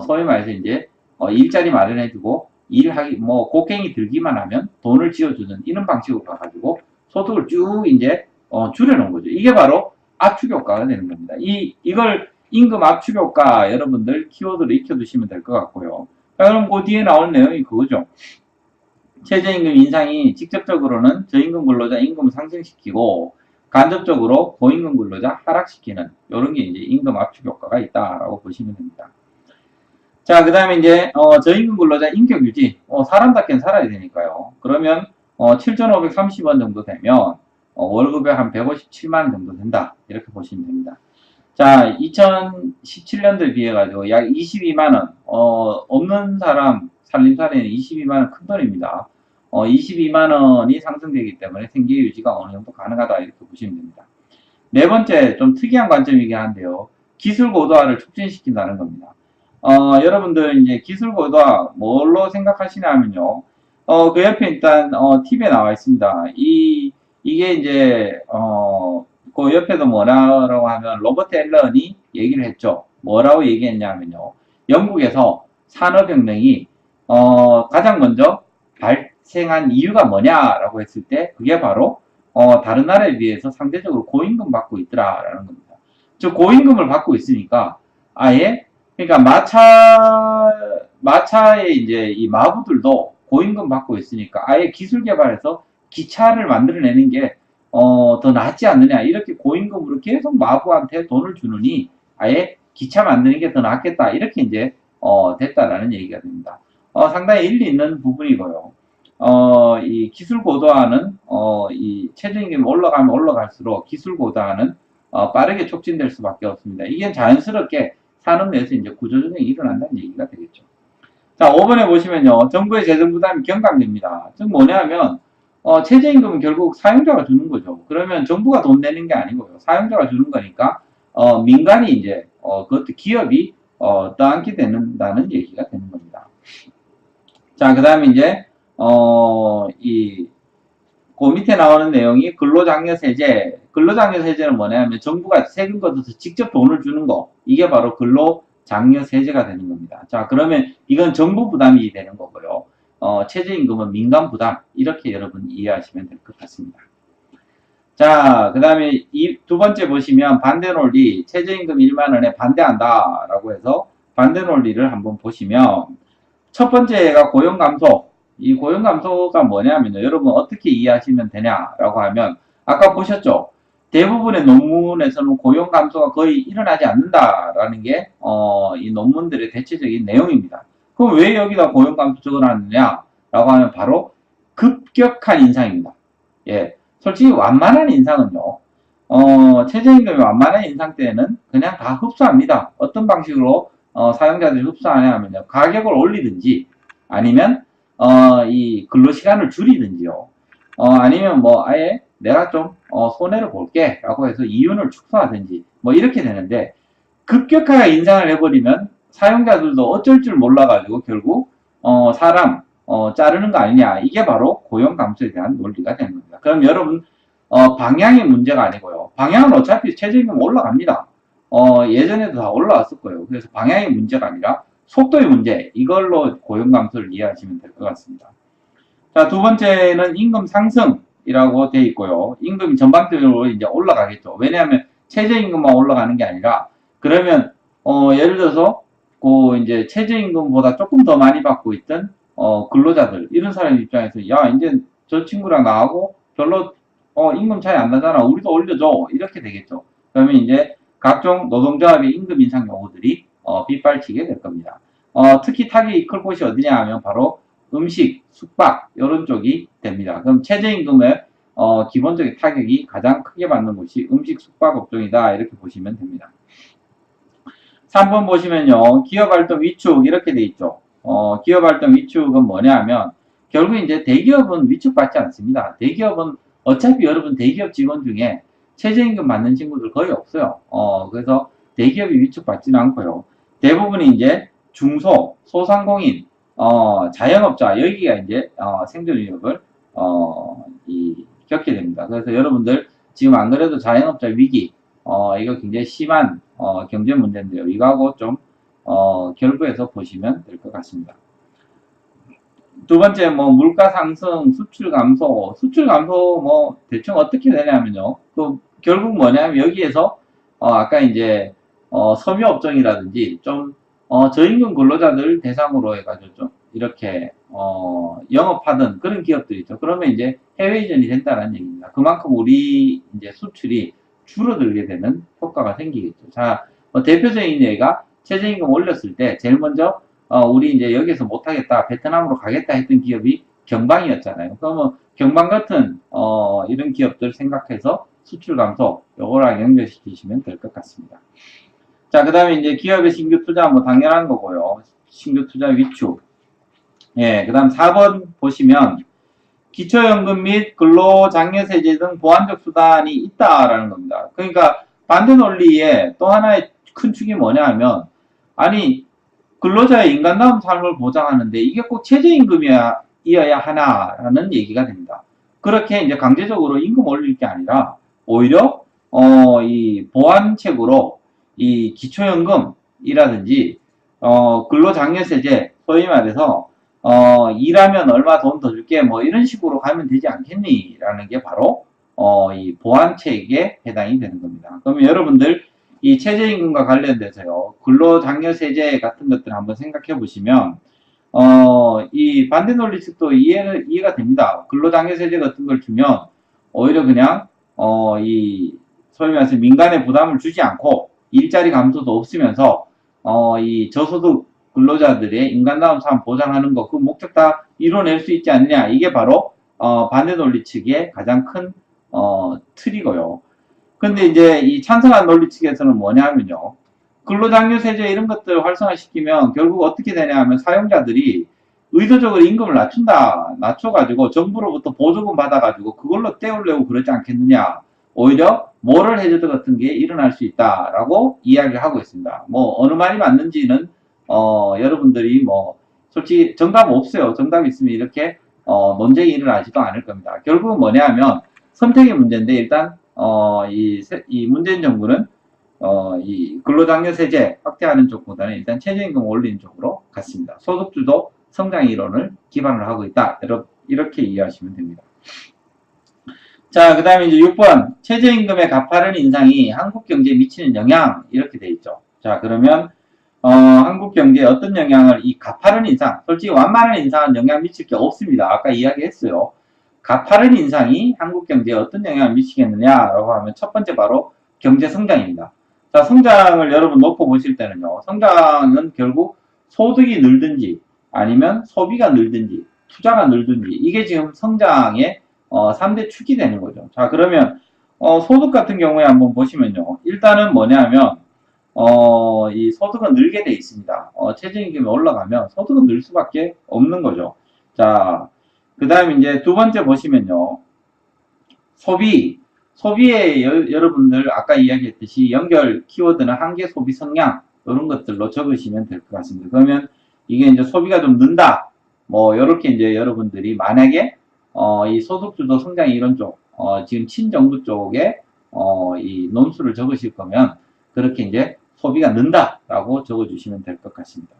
소위 말해서 이제 일자리 마련해주고 일하기 곡괭이 들기만 하면 돈을 쥐어주는 이런 방식으로 가가지고 소득을 쭉 이제 줄여놓은 거죠. 이게 바로 압축 효과가 되는 겁니다. 이걸 임금 압축 효과 여러분들 키워드로 익혀두시면 될 것 같고요. 자, 그럼 그 뒤에 나온 내용이 그거죠. 최저임금 인상이 직접적으로는 저임금 근로자 임금을 상승시키고 간접적으로 고임금 근로자 하락시키는 이런 게 이제 임금 압축 효과가 있다라고 보시면 됩니다. 자, 그 다음에 이제 저임금 근로자 인격 유지, 사람답게 살아야 되니까요. 그러면 7,530원 정도 되면 월급에 한 157만 원 정도 된다. 이렇게 보시면 됩니다. 자, 2017년도에 비해 가지고 약 22만 원, 없는 사람 살림살이는 22만 원 큰 돈입니다. 22만 원이 상승되기 때문에 생계 유지가 어느 정도 가능하다. 이렇게 보시면 됩니다. 네 번째, 좀 특이한 관점이긴 한데요. 기술 고도화를 촉진시킨다는 겁니다. 여러분들 이제 기술 고도화 뭘로 생각하시냐면요. 그 옆에 일단 팁에 나와 있습니다. 이게 이제 그 옆에도 뭐라고 하면 로버트 앨런이 얘기를 했죠. 뭐라고 얘기했냐면요. 영국에서 산업혁명이 가장 먼저 발생한 이유가 뭐냐라고 했을 때 그게 바로 다른 나라에 비해서 상대적으로 고임금 받고 있더라라는 겁니다. 즉 고임금을 받고 있으니까 아예 그러니까 마차의 이제 이 마부들도 고임금 받고 있으니까 아예 기술 개발해서 기차를 만들어내는 게 더 낫지 않느냐. 이렇게 고임금으로 계속 마부한테 돈을 주느니 아예 기차 만드는 게 더 낫겠다. 이렇게 이제 됐다라는 얘기가 됩니다. 상당히 일리 있는 부분이고요. 이 기술 고도화는 이 최저임금이 올라가면 올라갈수록 기술 고도화는 빠르게 촉진될 수밖에 없습니다. 이게 자연스럽게 산업 내에서 이제 구조조정이 일어난다는 얘기가 되겠죠. 자, 5번에 보시면요. 정부의 재정 부담이 경감됩니다. 즉 뭐냐면 최저임금은 결국 사용자가 주는 거죠. 그러면 정부가 돈 내는 게 아니고요. 사용자가 주는 거니까 민간이 이제 그것도 기업이 떠안게 된다는 얘기가 되는 겁니다. 자, 그 다음에 이제 그 밑에 나오는 내용이 근로장려세제. 근로장려세제는 뭐냐면 정부가 세금 걷어서 직접 돈을 주는 거. 이게 바로 근로장려세제가 되는 겁니다. 자, 그러면 이건 정부 부담이 되는 거고요. 최저임금은 민간 부담. 이렇게 여러분 이해하시면 될 것 같습니다. 자, 그 다음에 두 번째 보시면 반대 논리. 최저임금 1만 원에 반대한다. 라고 해서 반대 논리를 한번 보시면 첫 번째가 고용 감소. 이 고용 감소가 뭐냐면요. 여러분 어떻게 이해하시면 되냐라고 하면 아까 보셨죠. 대부분의 논문에서는 고용 감소가 거의 일어나지 않는다라는 게 이 논문들의 대체적인 내용입니다. 그럼 왜 여기다 고용 감소 적어놨느냐라고 하면 바로 급격한 인상입니다. 예, 솔직히 완만한 인상은요. 최저임금이 완만한 인상 때는 그냥 다 흡수합니다. 어떤 방식으로 사용자들이 흡수하냐 하면요. 가격을 올리든지 아니면 이 근로시간을 줄이든지요. 아니면 아예 내가 좀 손해를 볼게 라고 해서 이윤을 축소하든지 이렇게 되는데 급격하게 인상을 해버리면 사용자들도 어쩔 줄 몰라가지고 결국 사람 자르는 거 아니냐. 이게 바로 고용 감소에 대한 논리가 되는 겁니다. 그럼 여러분 방향이 문제가 아니고요. 방향은 어차피 최저임금 올라갑니다. 예전에도 다 올라왔을 거예요. 그래서 방향이 문제가 아니라 속도의 문제, 이걸로 고용 감소를 이해하시면 될 것 같습니다. 자, 두 번째는 임금 상승이라고 되어 있고요. 임금이 전반적으로 이제 올라가겠죠. 왜냐하면 최저임금만 올라가는 게 아니라, 그러면, 예를 들어서, 이제 최저임금보다 조금 더 많이 받고 있던, 근로자들, 이런 사람 입장에서, 야, 이제 저 친구랑 나하고 별로, 임금 차이 안 나잖아. 우리도 올려줘. 이렇게 되겠죠. 그러면 이제 각종 노동조합의 임금 인상 요구들이, 빗발치게 될 겁니다. 특히 타격이 클 곳이 어디냐 하면 바로 음식, 숙박 이런 쪽이 됩니다. 그럼 최저임금의 기본적인 타격이 가장 크게 받는 곳이 음식, 숙박 업종이다 이렇게 보시면 됩니다. 3번 보시면요. 기업활동 위축 이렇게 돼 있죠. 기업활동 위축은 뭐냐 하면 결국 이제 대기업은 위축받지 않습니다. 대기업은 어차피 여러분 대기업 직원 중에 최저임금 받는 친구들 거의 없어요. 그래서 대기업이 위축받지는 않고요. 대부분이 이제 중소, 소상공인, 자영업자, 여기가 이제, 생존 위협을, 겪게 됩니다. 그래서 여러분들, 지금 안 그래도 자영업자 위기, 이거 굉장히 심한, 경제 문제인데요. 이거하고 좀, 결부해서 보시면 될 것 같습니다. 두 번째, 뭐, 물가 상승, 수출 감소, 뭐, 대충 어떻게 되냐면요. 결국 뭐냐면, 여기에서, 아까 이제, 섬유업종이라든지, 좀, 저임금 근로자들 대상으로 해가지고 좀 이렇게 영업하던 그런 기업들이 있죠. 그러면 이제 해외 이전이 된다는 얘기입니다. 그만큼 우리 이제 수출이 줄어들게 되는 효과가 생기겠죠. 자, 대표적인 예가 최저임금 올렸을 때 제일 먼저 우리 이제 여기서 못하겠다, 베트남으로 가겠다 했던 기업이 경방이었잖아요. 그러면 경방 같은 이런 기업들 생각해서 수출 감소 요거랑 연결시키시면 될 것 같습니다. 자, 그 다음에 이제 기업의 신규 투자 뭐 당연한 거고요. 신규 투자 위축. 예, 그 다음 4번 보시면 기초연금 및 근로장려세제 등 보완적 수단이 있다라는 겁니다. 그러니까 반대 논리에 또 하나의 큰 축이 뭐냐 하면 아니 근로자의 인간다운 삶을 보장하는데 이게 꼭 최저임금이어야 하나라는 얘기가 됩니다. 그렇게 이제 강제적으로 임금 올릴 게 아니라 오히려 이 보완책으로 이 기초연금이라든지 근로장려세제 소위 말해서 일하면 얼마 돈 더 줄게 뭐 이런 식으로 가면 되지 않겠니라는 게 바로 이 보완책에 해당이 되는 겁니다. 그러면 여러분들 이 최저임금과 관련돼서요 근로장려세제 같은 것들 한번 생각해 보시면 이 반대 논리 측도 이해가 됩니다. 근로장려세제 같은 걸 주면 오히려 그냥 이 소위 말해서 민간에 부담을 주지 않고 일자리 감소도 없으면서 이 저소득 근로자들의 인간다운 삶 보장하는 거 그 목적 다 이뤄낼 수 있지 않느냐 이게 바로 반대 논리 측의 가장 큰 틀이고요. 근데 이제 이 찬성한 논리 측에서는 뭐냐 하면요 근로장려세제 이런 것들 활성화시키면 결국 어떻게 되냐 하면 사용자들이 의도적으로 임금을 낮춰가지고 정부로부터 보조금 받아가지고 그걸로 떼우려고 그러지 않겠느냐. 오히려 모럴 해저드 같은 게 일어날 수 있다라고 이야기를 하고 있습니다. 뭐 어느 말이 맞는지는 여러분들이 뭐 솔직히 정답 없어요. 정답 있으면 이렇게 논쟁이 일어나지도 않을 겁니다. 결국은 뭐냐 하면 선택의 문제인데 일단 이 문재인 정부는 이 근로장려세제 확대하는 쪽보다는 일단 최저임금 올리는 쪽으로 갔습니다. 소득주도 성장 이론을 기반으로 하고 있다. 이렇게 이해하시면 됩니다. 자, 그 다음에 이제 6번. 최저임금의 가파른 인상이 한국 경제에 미치는 영향. 이렇게 돼 있죠. 자, 그러면, 한국 경제에 어떤 영향을 이 가파른 인상, 솔직히 완만한 인상은 영향 미칠 게 없습니다. 아까 이야기했어요. 가파른 인상이 한국 경제에 어떤 영향을 미치겠느냐라고 하면 첫 번째 바로 경제 성장입니다. 자, 성장을 여러분 놓고 보실 때는요. 성장은 결국 소득이 늘든지 아니면 소비가 늘든지 투자가 늘든지 이게 지금 성장의 3대 축이 되는 거죠. 자, 그러면 소득 같은 경우에 한번 보시면요. 일단은 뭐냐면 이 소득은 늘게 돼 있습니다. 최저임금이 올라가면 소득은 늘 수밖에 없는 거죠. 자, 그 다음에 이제 두 번째 보시면요. 소비에 여러분들 아까 이야기했듯이 연결 키워드는 한계 소비 성향 이런 것들로 적으시면 될 것 같습니다. 그러면 이게 이제 소비가 좀 는다. 뭐 이렇게 이제 여러분들이 만약에 이 소득주도 성장 이런 쪽 지금 친정부 쪽에 이 논수를 적으실 거면 그렇게 이제 소비가 는다라고 적어주시면 될 것 같습니다.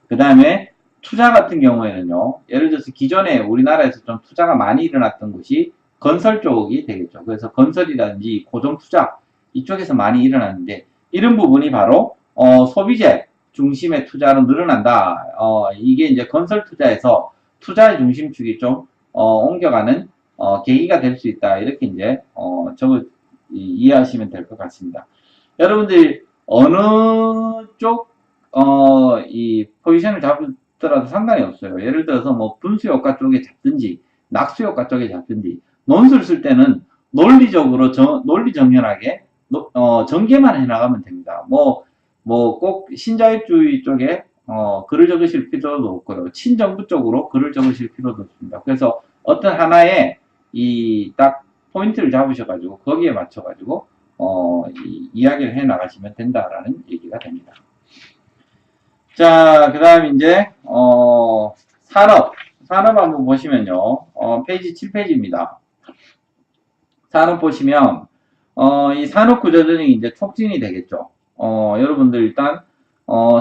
그 다음에 투자 같은 경우에는요, 예를 들어서 기존에 우리나라에서 좀 투자가 많이 일어났던 곳이 건설 쪽이 되겠죠. 그래서 건설이라든지 고정 투자 이쪽에서 많이 일어났는데 이런 부분이 바로 소비재 중심의 투자로 늘어난다. 이게 이제 건설 투자에서 투자의 중심축이 좀 옮겨가는 계기가 될 수 있다. 이렇게 이제 이해하시면 될 것 같습니다. 여러분들이 어느 쪽 이 포지션을 잡더라도 상관이 없어요. 예를 들어서 뭐 분수효과 쪽에 잡든지 낙수효과 쪽에 잡든지 논술 쓸 때는 논리적으로 논리 정연하게 전개만 해나가면 됩니다. 뭐 꼭 신자유주의 쪽에 글을 적으실 필요도 없고요. 친정부 쪽으로 글을 적으실 필요도 없습니다. 그래서 어떤 하나의 이 딱 포인트를 잡으셔가지고 거기에 맞춰가지고 이야기를 해 나가시면 된다라는 얘기가 됩니다. 자, 그 다음 이제 산업 한번 보시면요. 페이지 7페이지입니다. 산업 보시면 이 산업 구조조정이 이제 촉진이 되겠죠. 여러분들 일단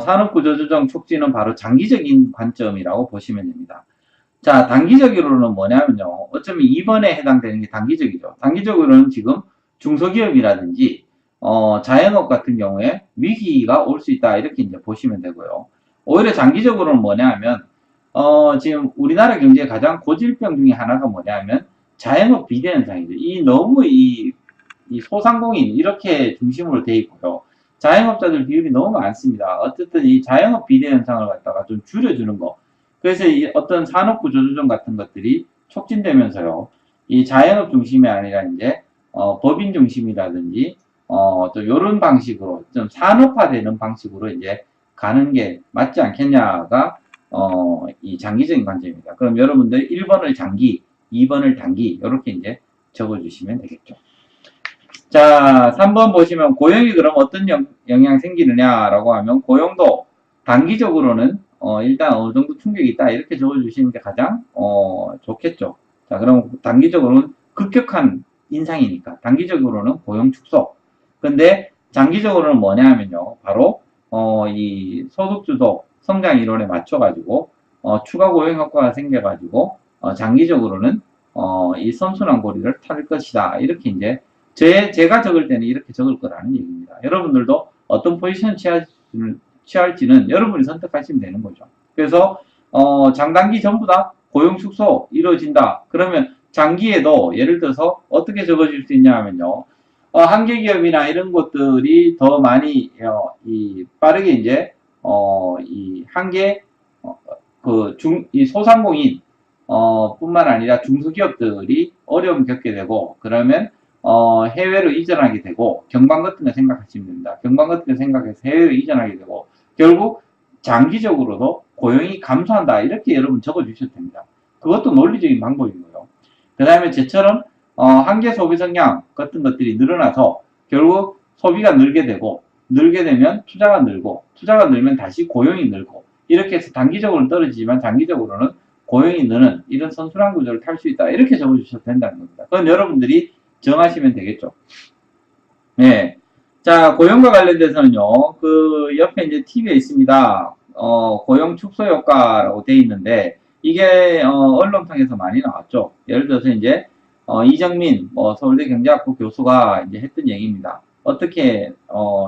산업 구조조정 촉진은 바로 장기적인 관점이라고 보시면 됩니다. 자, 단기적으로는 뭐냐면요. 어쩌면 2번에 해당되는 게 단기적이죠. 단기적으로는 지금 중소기업이라든지 자영업 같은 경우에 위기가 올 수 있다. 이렇게 이제 보시면 되고요. 오히려 장기적으로는 뭐냐면 지금 우리나라 경제의 가장 고질병 중에 하나가 뭐냐면 자영업 비대 현상이죠. 너무 이 소상공인 이렇게 중심으로 돼 있고요. 자영업자들 비율이 너무 많습니다. 어쨌든 이 자영업 비대 현상을 갖다가 좀 줄여주는 거. 그래서 이 어떤 산업구조조정 같은 것들이 촉진되면서요. 이 자영업 중심이 아니라 이제 법인 중심이라든지 또 이런 방식으로 좀 산업화되는 방식으로 이제 가는 게 맞지 않겠냐가 이 장기적인 관점입니다. 그럼 여러분들 1번을 장기, 2번을 단기 이렇게 이제 적어주시면 되겠죠. 자, 3번 보시면 고용이 그럼 어떤 영향 생기느냐라고 하면 고용도 단기적으로는 일단 어느 정도 충격이 있다 이렇게 적어주시는 게 가장 좋겠죠. 자, 그럼 단기적으로는 급격한 인상이니까 단기적으로는 고용 축소. 근데 장기적으로는 뭐냐 하면요, 바로 이 소득주도 성장 이론에 맞춰가지고 추가 고용 효과가 생겨가지고 장기적으로는 이 선순환 고리를 탈 것이다 이렇게 이제 제가 적을 때는 이렇게 적을 거라는 얘기입니다. 여러분들도 어떤 포지션 취할지는 여러분이 선택하시면 되는 거죠. 그래서 장단기 전부 다 고용 축소 이루어진다. 그러면 장기에도 예를 들어서 어떻게 적어질 수 있냐 하면요. 한계 기업이나 이런 것들이 더 많이 빠르게 이제 이 한계 이 소상공인 뿐만 아니라 중소기업들이 어려움 겪게 되고 그러면 해외로 이전하게 되고 경방 같은 거 생각하시면 됩니다. 경방 같은 거 생각해서 해외로 이전하게 되고 결국 장기적으로도 고용이 감소한다 이렇게 여러분 적어주셔도 됩니다. 그것도 논리적인 방법이고요. 그 다음에 저처럼 한계 소비 성향 같은 것들이 늘어나서 결국 소비가 늘게 되고 늘게 되면 투자가 늘고 투자가 늘면 다시 고용이 늘고 이렇게 해서 단기적으로는 떨어지지만 장기적으로는 고용이 느는 이런 선순환 구조를 탈 수 있다 이렇게 적어주셔도 된다는 겁니다. 그건 여러분들이 정하시면 되겠죠. 네. 자, 고용과 관련돼서는요, 그 옆에 이제 팁에 있습니다. 고용 축소 효과라고 돼 있는데, 이게, 언론통에서 많이 나왔죠. 예를 들어서 이제, 이정민, 서울대 경제학부 교수가 이제 했던 얘기입니다. 어떻게,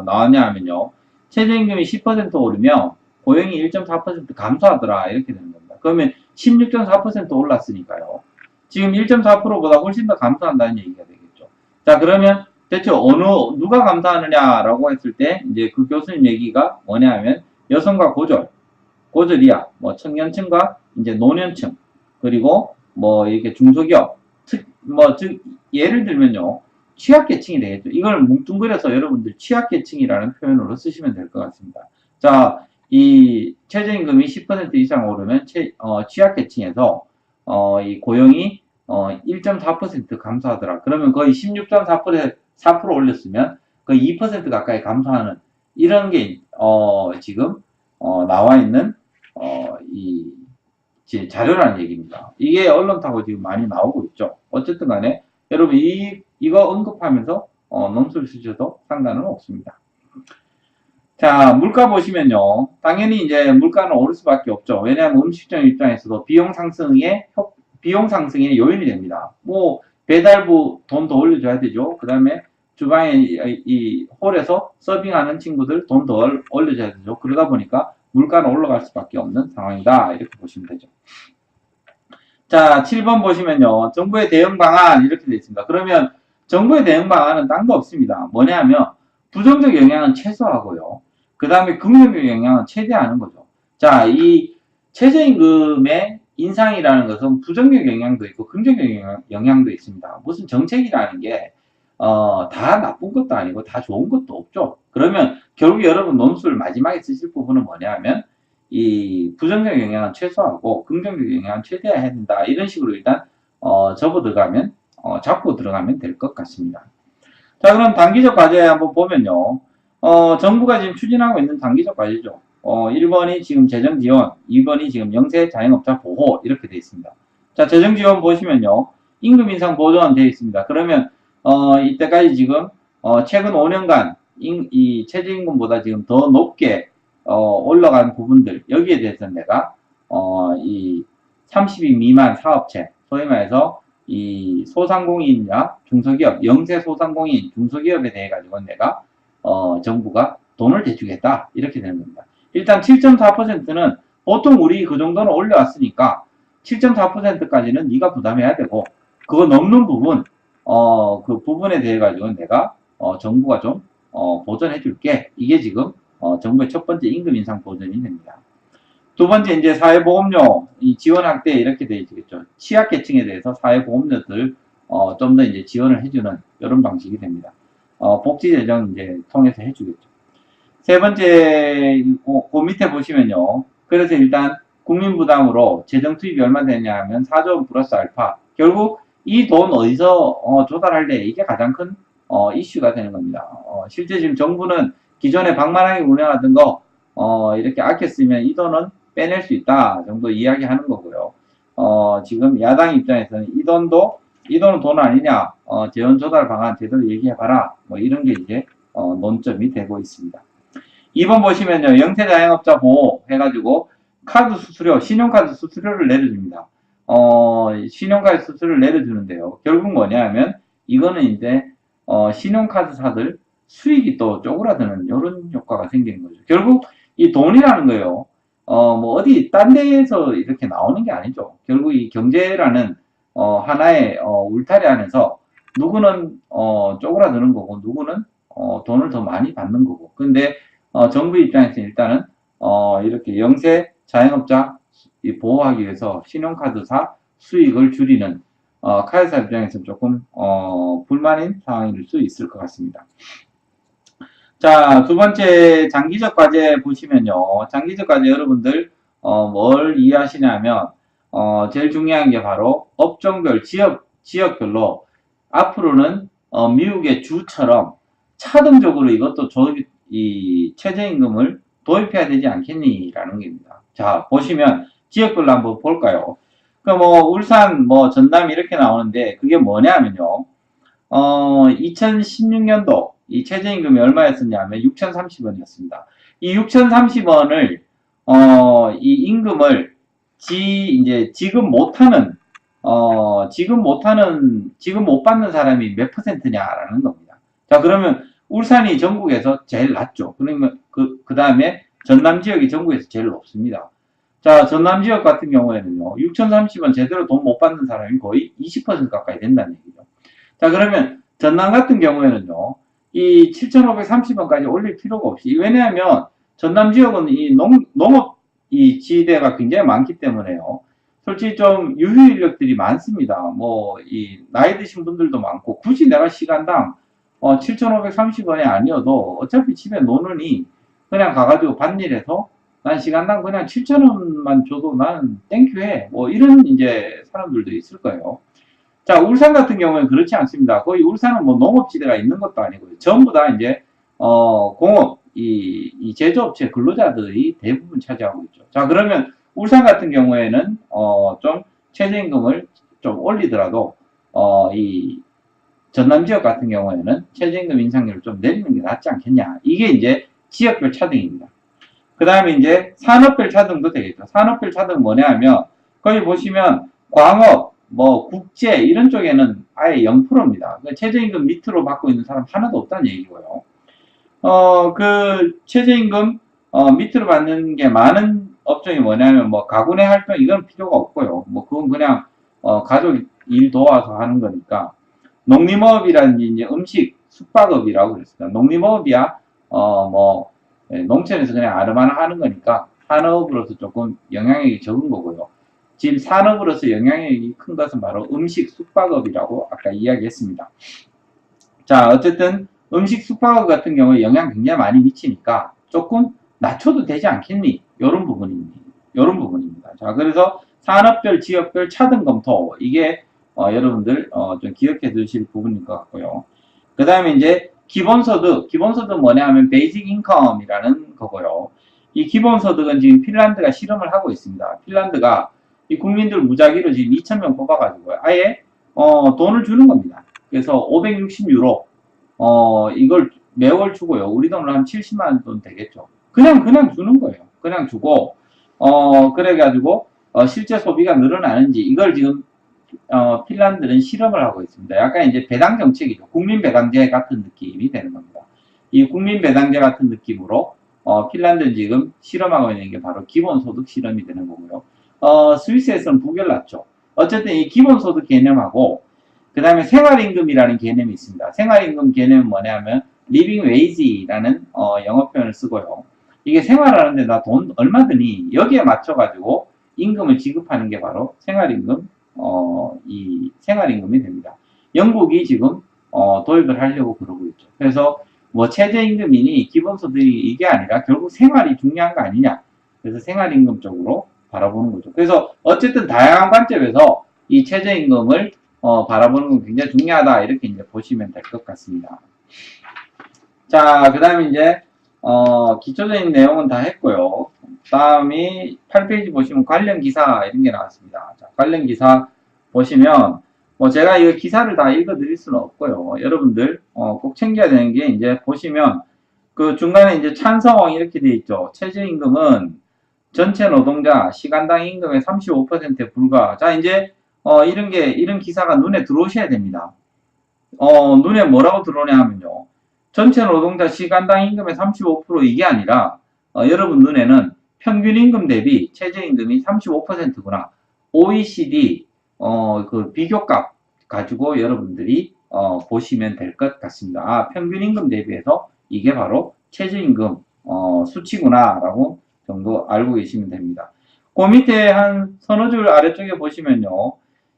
나왔냐 하면요. 최저임금이 10% 오르면 고용이 1.4% 감소하더라. 이렇게 되는 겁니다. 그러면 16.4% 올랐으니까요. 지금 1.4%보다 훨씬 더 감소한다는 얘기가 되겠죠. 자, 그러면 대체 누가 감소하느냐라고 했을 때, 이제 그 교수님 얘기가 뭐냐 하면, 여성과 고졸 이하, 청년층과 이제 노년층, 그리고 이렇게 중소기업, 즉, 예를 들면요, 취약계층이 되겠죠. 이걸 뭉뚱그려서 여러분들 취약계층이라는 표현으로 쓰시면 될 것 같습니다. 자, 이 최저임금이 10% 이상 오르면 취약계층에서 이 고용이 1.4% 감소하더라. 그러면 거의 16.4% 올렸으면 거의 2% 가까이 감소하는 이런 게 지금 나와 있는 이 자료라는 얘기입니다. 이게 언론 타고 지금 많이 나오고 있죠. 어쨌든 간에 여러분 이거 언급하면서 논술 쓰셔도 상관은 없습니다. 자, 물가 보시면요. 당연히 이제 물가는 오를 수밖에 없죠. 왜냐하면 음식점 입장에서도 비용 상승의 요인이 됩니다. 뭐 배달부 돈 더 올려줘야 되죠. 그 다음에 주방에 이 홀에서 서빙하는 친구들 돈 더 올려줘야 되죠. 그러다 보니까 물가는 올라갈 수밖에 없는 상황이다. 이렇게 보시면 되죠. 자, 7번 보시면요. 정부의 대응 방안 이렇게 되어 있습니다. 그러면 정부의 대응 방안은 딴 거 없습니다. 뭐냐면 부정적 영향은 최소화하고요. 그 다음에 긍정적 영향은 최대화하는 거죠. 자, 이 최저임금의 인상이라는 것은 부정적 영향도 있고 긍정적 영향도 있습니다. 무슨 정책이라는 게 다 나쁜 것도 아니고 다 좋은 것도 없죠. 그러면 결국 여러분 논술 마지막에 쓰실 부분은 뭐냐면 이 부정적 영향은 최소화하고 긍정적 영향은 최대화해야 된다. 이런 식으로 일단 접어 들어가면 잡고 들어가면 될 것 같습니다. 자, 그럼 단기적 과제 한번 보면요. 정부가 지금 추진하고 있는 단기적 과제죠. 1번이 지금 재정 지원, 2번이 지금 영세 자영업자 보호 이렇게 되어 있습니다. 자, 재정 지원 보시면요. 임금 인상 보전 되어 있습니다. 그러면 이때까지 지금 최근 5년간 이 최저임금보다 지금 더 높게 올라간 부분들 여기에 대해서 내가 이 30인 미만 사업체 소위 말해서 이 소상공인이나 중소기업 영세 소상공인 중소기업에 대해 가지고 내가 정부가 돈을 대주겠다 이렇게 되는 겁니다. 일단 7.4%는 보통 우리 그 정도는 올려왔으니까 7.4%까지는 네가 부담해야 되고 그거 넘는 부분 그 부분에 대해 가지고 내가 정부가 좀 보전해 줄게. 이게 지금 정부의 첫 번째 임금 인상 보전이 됩니다. 두 번째 이제 사회보험료 이 지원 확대 이렇게 되어 있겠죠. 취약계층에 대해서 사회보험료들 좀 더 이제 지원을 해주는 이런 방식이 됩니다. 복지재정 이제 통해서 해주겠죠. 세 번째 그 밑에 보시면요. 그래서 일단 국민 부담으로 재정 투입이 얼마 되냐 하면 4조 원 플러스 알파. 결국 이 돈 어디서 조달할래 이게 가장 큰 이슈가 되는 겁니다. 실제 지금 정부는 기존에 방만하게 운영하던 거 이렇게 아껴 쓰면 이 돈은 빼낼 수 있다 정도 이야기하는 거고요. 지금 야당 입장에서는 이 돈은 돈 아니냐, 재원 조달 방안 제대로 얘기해봐라, 뭐 이런 게 이제 논점이 되고 있습니다. 2번 보시면요, 영세 자영업자 보호 해가지고 카드 수수료, 신용카드 수수료를 내려줍니다. 신용카드 수수료를 내려주는데요. 결국 뭐냐면 이거는 이제 신용카드사들 수익이 또 쪼그라드는 이런 효과가 생기는 거죠. 결국 이 돈이라는 거요. 뭐 어디 딴 데에서 이렇게 나오는 게 아니죠. 결국 이 경제라는 하나의 울타리 안에서 누구는 쪼그라드는 거고 누구는 돈을 더 많이 받는 거고. 근데 정부 입장에서 일단은 이렇게 영세 자영업자 보호하기 위해서 신용카드사 수익을 줄이는 카드사 입장에서 조금 불만인 상황일 수 있을 것 같습니다. 자, 두 번째 장기적 과제 보시면요. 장기적 과제 여러분들 뭘 이해하시냐면 제일 중요한 게 바로 업종별, 지역별로 앞으로는 미국의 주처럼 차등적으로 이것도 이 최저임금을 도입해야 되지 않겠니라는 겁니다. 자, 보시면 지역별로 한번 볼까요? 그 뭐 울산, 뭐 전남 이렇게 나오는데 그게 뭐냐면요. 2016년도 이 최저임금이 얼마였었냐면 6,030원이었습니다. 이 6,030원을 이 임금을 이제 지금 못 받는 사람이 몇 %냐라는 겁니다. 자, 그러면 울산이 전국에서 제일 낮죠. 그러면 그 다음에 전남 지역이 전국에서 제일 높습니다. 자, 전남 지역 같은 경우에는요, 6,030원 제대로 돈 못 받는 사람이 거의 20% 가까이 된다는 얘기죠. 자, 그러면 전남 같은 경우에는요, 이 7,530원까지 올릴 필요가 없이, 왜냐하면 전남 지역은 이 농업 이 지대가 굉장히 많기 때문에요. 솔직히 좀 유휴 인력들이 많습니다. 뭐, 이 나이 드신 분들도 많고, 굳이 내가 시간당 7,530원이 아니어도 어차피 집에 노느니 그냥 가가지고 밭일해서 난 시간당 그냥 7,000원만 줘도 나는 땡큐해. 뭐 이런 이제 사람들도 있을 거예요. 자, 울산 같은 경우는 그렇지 않습니다. 거의 울산은 뭐 농업지대가 있는 것도 아니고요. 전부 다 이제, 공업, 이 제조업체 근로자들이 대부분 차지하고 있죠. 자, 그러면 울산 같은 경우에는, 좀 최저임금을 좀 올리더라도, 이 전남 지역 같은 경우에는 최저임금 인상률을 좀 내리는 게 낫지 않겠냐. 이게 이제 지역별 차등입니다. 그 다음에 이제 산업별 차등도 되겠죠. 산업별 차등 뭐냐 하면 거기 보시면 광업, 뭐 국제 이런 쪽에는 아예 0%입니다. 최저임금 밑으로 받고 있는 사람 하나도 없다는 얘기고요. 그 최저임금 밑으로 받는 게 많은 업종이 뭐냐면 뭐 가구내 활동 이건 필요가 없고요. 뭐 그건 그냥 가족 일 도와서 하는 거니까 농림업이라든지 이제 음식 숙박업이라고 그랬습니다. 농림업이야 뭐 농촌에서 그냥 아르바나 하는 거니까 산업으로서 조금 영향력이 적은 거고요. 지금 산업으로서 영향력이 큰 것은 바로 음식 숙박업이라고 아까 이야기했습니다. 자, 어쨌든 음식 숙박업 같은 경우에 영향 굉장히 많이 미치니까 조금 낮춰도 되지 않겠니? 이런 부분입니다. 자, 그래서 산업별, 지역별 차등 검토 이게 여러분들 좀 기억해 두실 부분일 것 같고요. 그 다음에 이제 기본소득 뭐냐 하면 베이직 인컴이라는 거고요. 이 기본소득은 지금 핀란드가 실험을 하고 있습니다. 핀란드가 이 국민들 무작위로 지금 2,000명 뽑아가지고 아예 돈을 주는 겁니다. 그래서 560유로 이걸 매월 주고요. 우리 돈으로 한 70만 원 되겠죠. 그냥 주는 거예요. 그냥 주고 그래가지고 실제 소비가 늘어나는지 이걸 지금 핀란드는 실험을 하고 있습니다. 약간 이제 배당 정책이죠. 국민 배당제 같은 느낌이 되는 겁니다. 이 국민 배당제 같은 느낌으로 핀란드는 지금 실험하고 있는 게 바로 기본소득 실험이 되는 거고요. 스위스에서는 부결났죠. 어쨌든 이 기본소득 개념하고 그 다음에 생활임금이라는 개념이 있습니다. 생활임금 개념은 뭐냐면 living wage라는 영어 표현을 쓰고요. 이게 생활하는데 나 돈 얼마 드니 여기에 맞춰가지고 임금을 지급하는 게 바로 생활임금 이 생활임금이 됩니다. 영국이 지금 도입을 하려고 그러고 있죠. 그래서 뭐 최저임금이니 기본소득이 이게 아니라 결국 생활이 중요한 거 아니냐. 그래서 생활임금 쪽으로 바라보는 거죠. 그래서 어쨌든 다양한 관점에서 이 최저임금을 바라보는 건 굉장히 중요하다. 이렇게 이제 보시면 될 것 같습니다. 자, 그 다음에 이제 기초적인 내용은 다 했고요. 다음이 8페이지 보시면 관련 기사 이런 게 나왔습니다. 자, 관련 기사 보시면 뭐 제가 이 기사를 다 읽어 드릴 수는 없고요. 여러분들 꼭 챙겨야 되는 게 이제 보시면 그 중간에 이제 찬성 이렇게 돼 있죠. 최저임금은 전체 노동자 시간당 임금의 35%에 불과. 자, 이제 이런 기사가 눈에 들어오셔야 됩니다. 눈에 뭐라고 들어오냐 하면요. 전체 노동자 시간당 임금의 35% 이게 아니라 여러분 눈에는 평균 임금 대비 최저임금이 35%구나. OECD 그 비교값 가지고 여러분들이 보시면 될 것 같습니다. 아, 평균 임금 대비해서 이게 바로 최저임금 수치구나라고 정도 알고 계시면 됩니다. 그 밑에 한 서너 줄 아래쪽에 보시면요.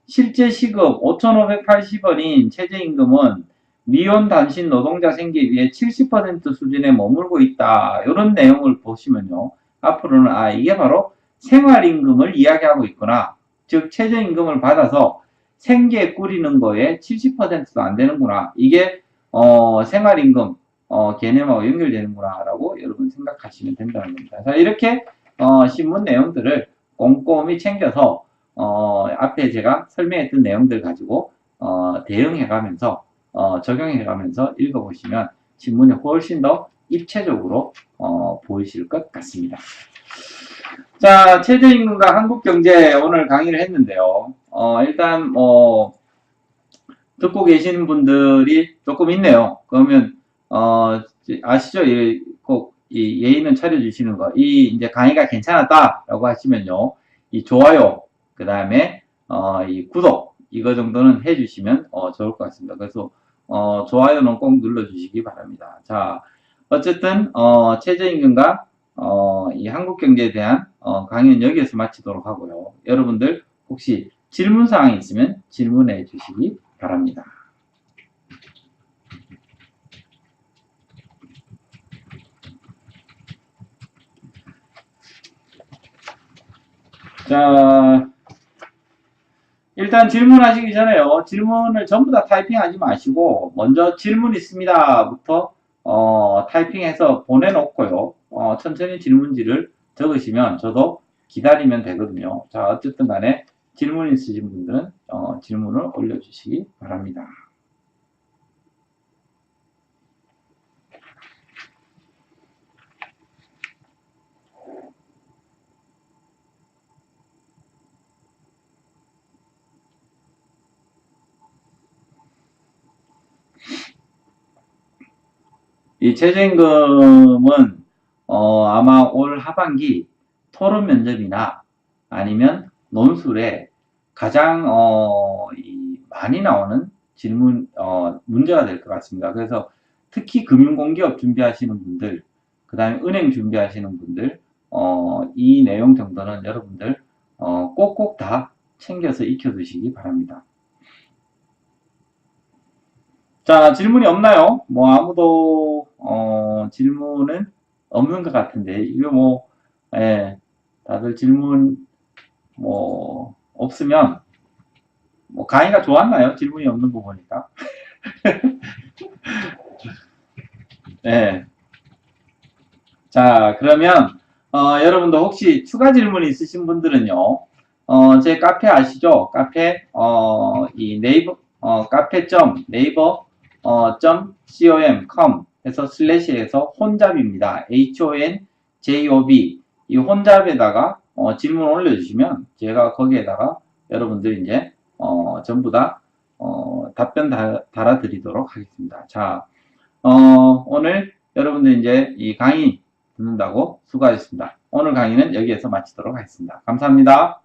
실제 시급 5,580원인 최저임금은 미혼 단신 노동자 생계에 비해 70% 수준에 머물고 있다. 이런 내용을 보시면요. 앞으로는 아 이게 바로 생활임금을 이야기하고 있구나. 즉 최저임금을 받아서 생계 꾸리는 거에 70%도 안 되는구나. 이게 생활임금 개념하고 연결되는구나 라고 여러분 생각하시면 된다는 겁니다. 자, 이렇게 신문 내용들을 꼼꼼히 챙겨서 앞에 제가 설명했던 내용들 가지고 대응해가면서 적용해가면서 읽어보시면 신문이 훨씬 더 입체적으로 보이실 것 같습니다. 자, 최저임금과 한국경제 오늘 강의를 했는데요. 일단 듣고 계시는 분들이 조금 있네요. 그러면 아시죠? 꼭 이 예의는 차려주시는 거. 이 이제 강의가 괜찮았다라고 하시면요, 이 좋아요, 그 다음에 이 구독 이거 정도는 해주시면 좋을 것 같습니다. 그래서 좋아요는 꼭 눌러주시기 바랍니다. 자, 어쨌든 최저임금과 이 한국경제에 대한 강의는 여기에서 마치도록 하고요. 여러분들 혹시 질문 사항이 있으면 질문해 주시기 바랍니다. 자, 일단 질문하시기 전에요. 질문을 전부 다 타이핑하지 마시고 먼저 질문 있습니다부터 타이핑해서 보내놓고요. 천천히 질문지를 적으시면 저도 기다리면 되거든요. 자, 어쨌든 간에 질문 있으신 분들은 질문을 올려주시기 바랍니다. 이 최저임금은 아마 올 하반기 토론 면접이나 아니면 논술에 가장 많이 나오는 질문 문제가 될 것 같습니다. 그래서 특히 금융공기업 준비하시는 분들, 그 다음에 은행 준비하시는 분들, 이 내용 정도는 여러분들 꼭꼭 다 챙겨서 익혀두시기 바랍니다. 자, 질문이 없나요? 뭐 아무도 질문은 없는 것 같은데 이거 뭐 예, 다들 질문 뭐 없으면 뭐 강의가 좋았나요? 질문이 없는 거 보니까. 네. 자, 그러면 여러분도 혹시 추가 질문 있으신 분들은요. 제 카페 아시죠? 카페 이 네이버 카페.네이버 .com 해서 슬래시에서 혼잡입니다. HONJOB 이 혼잡에다가 질문 올려주시면 제가 거기에다가 여러분들 이제 전부 다 답변 달아드리도록 하겠습니다. 자, 오늘 여러분들 이제 이 강의 듣는다고 수고하셨습니다. 오늘 강의는 여기에서 마치도록 하겠습니다. 감사합니다.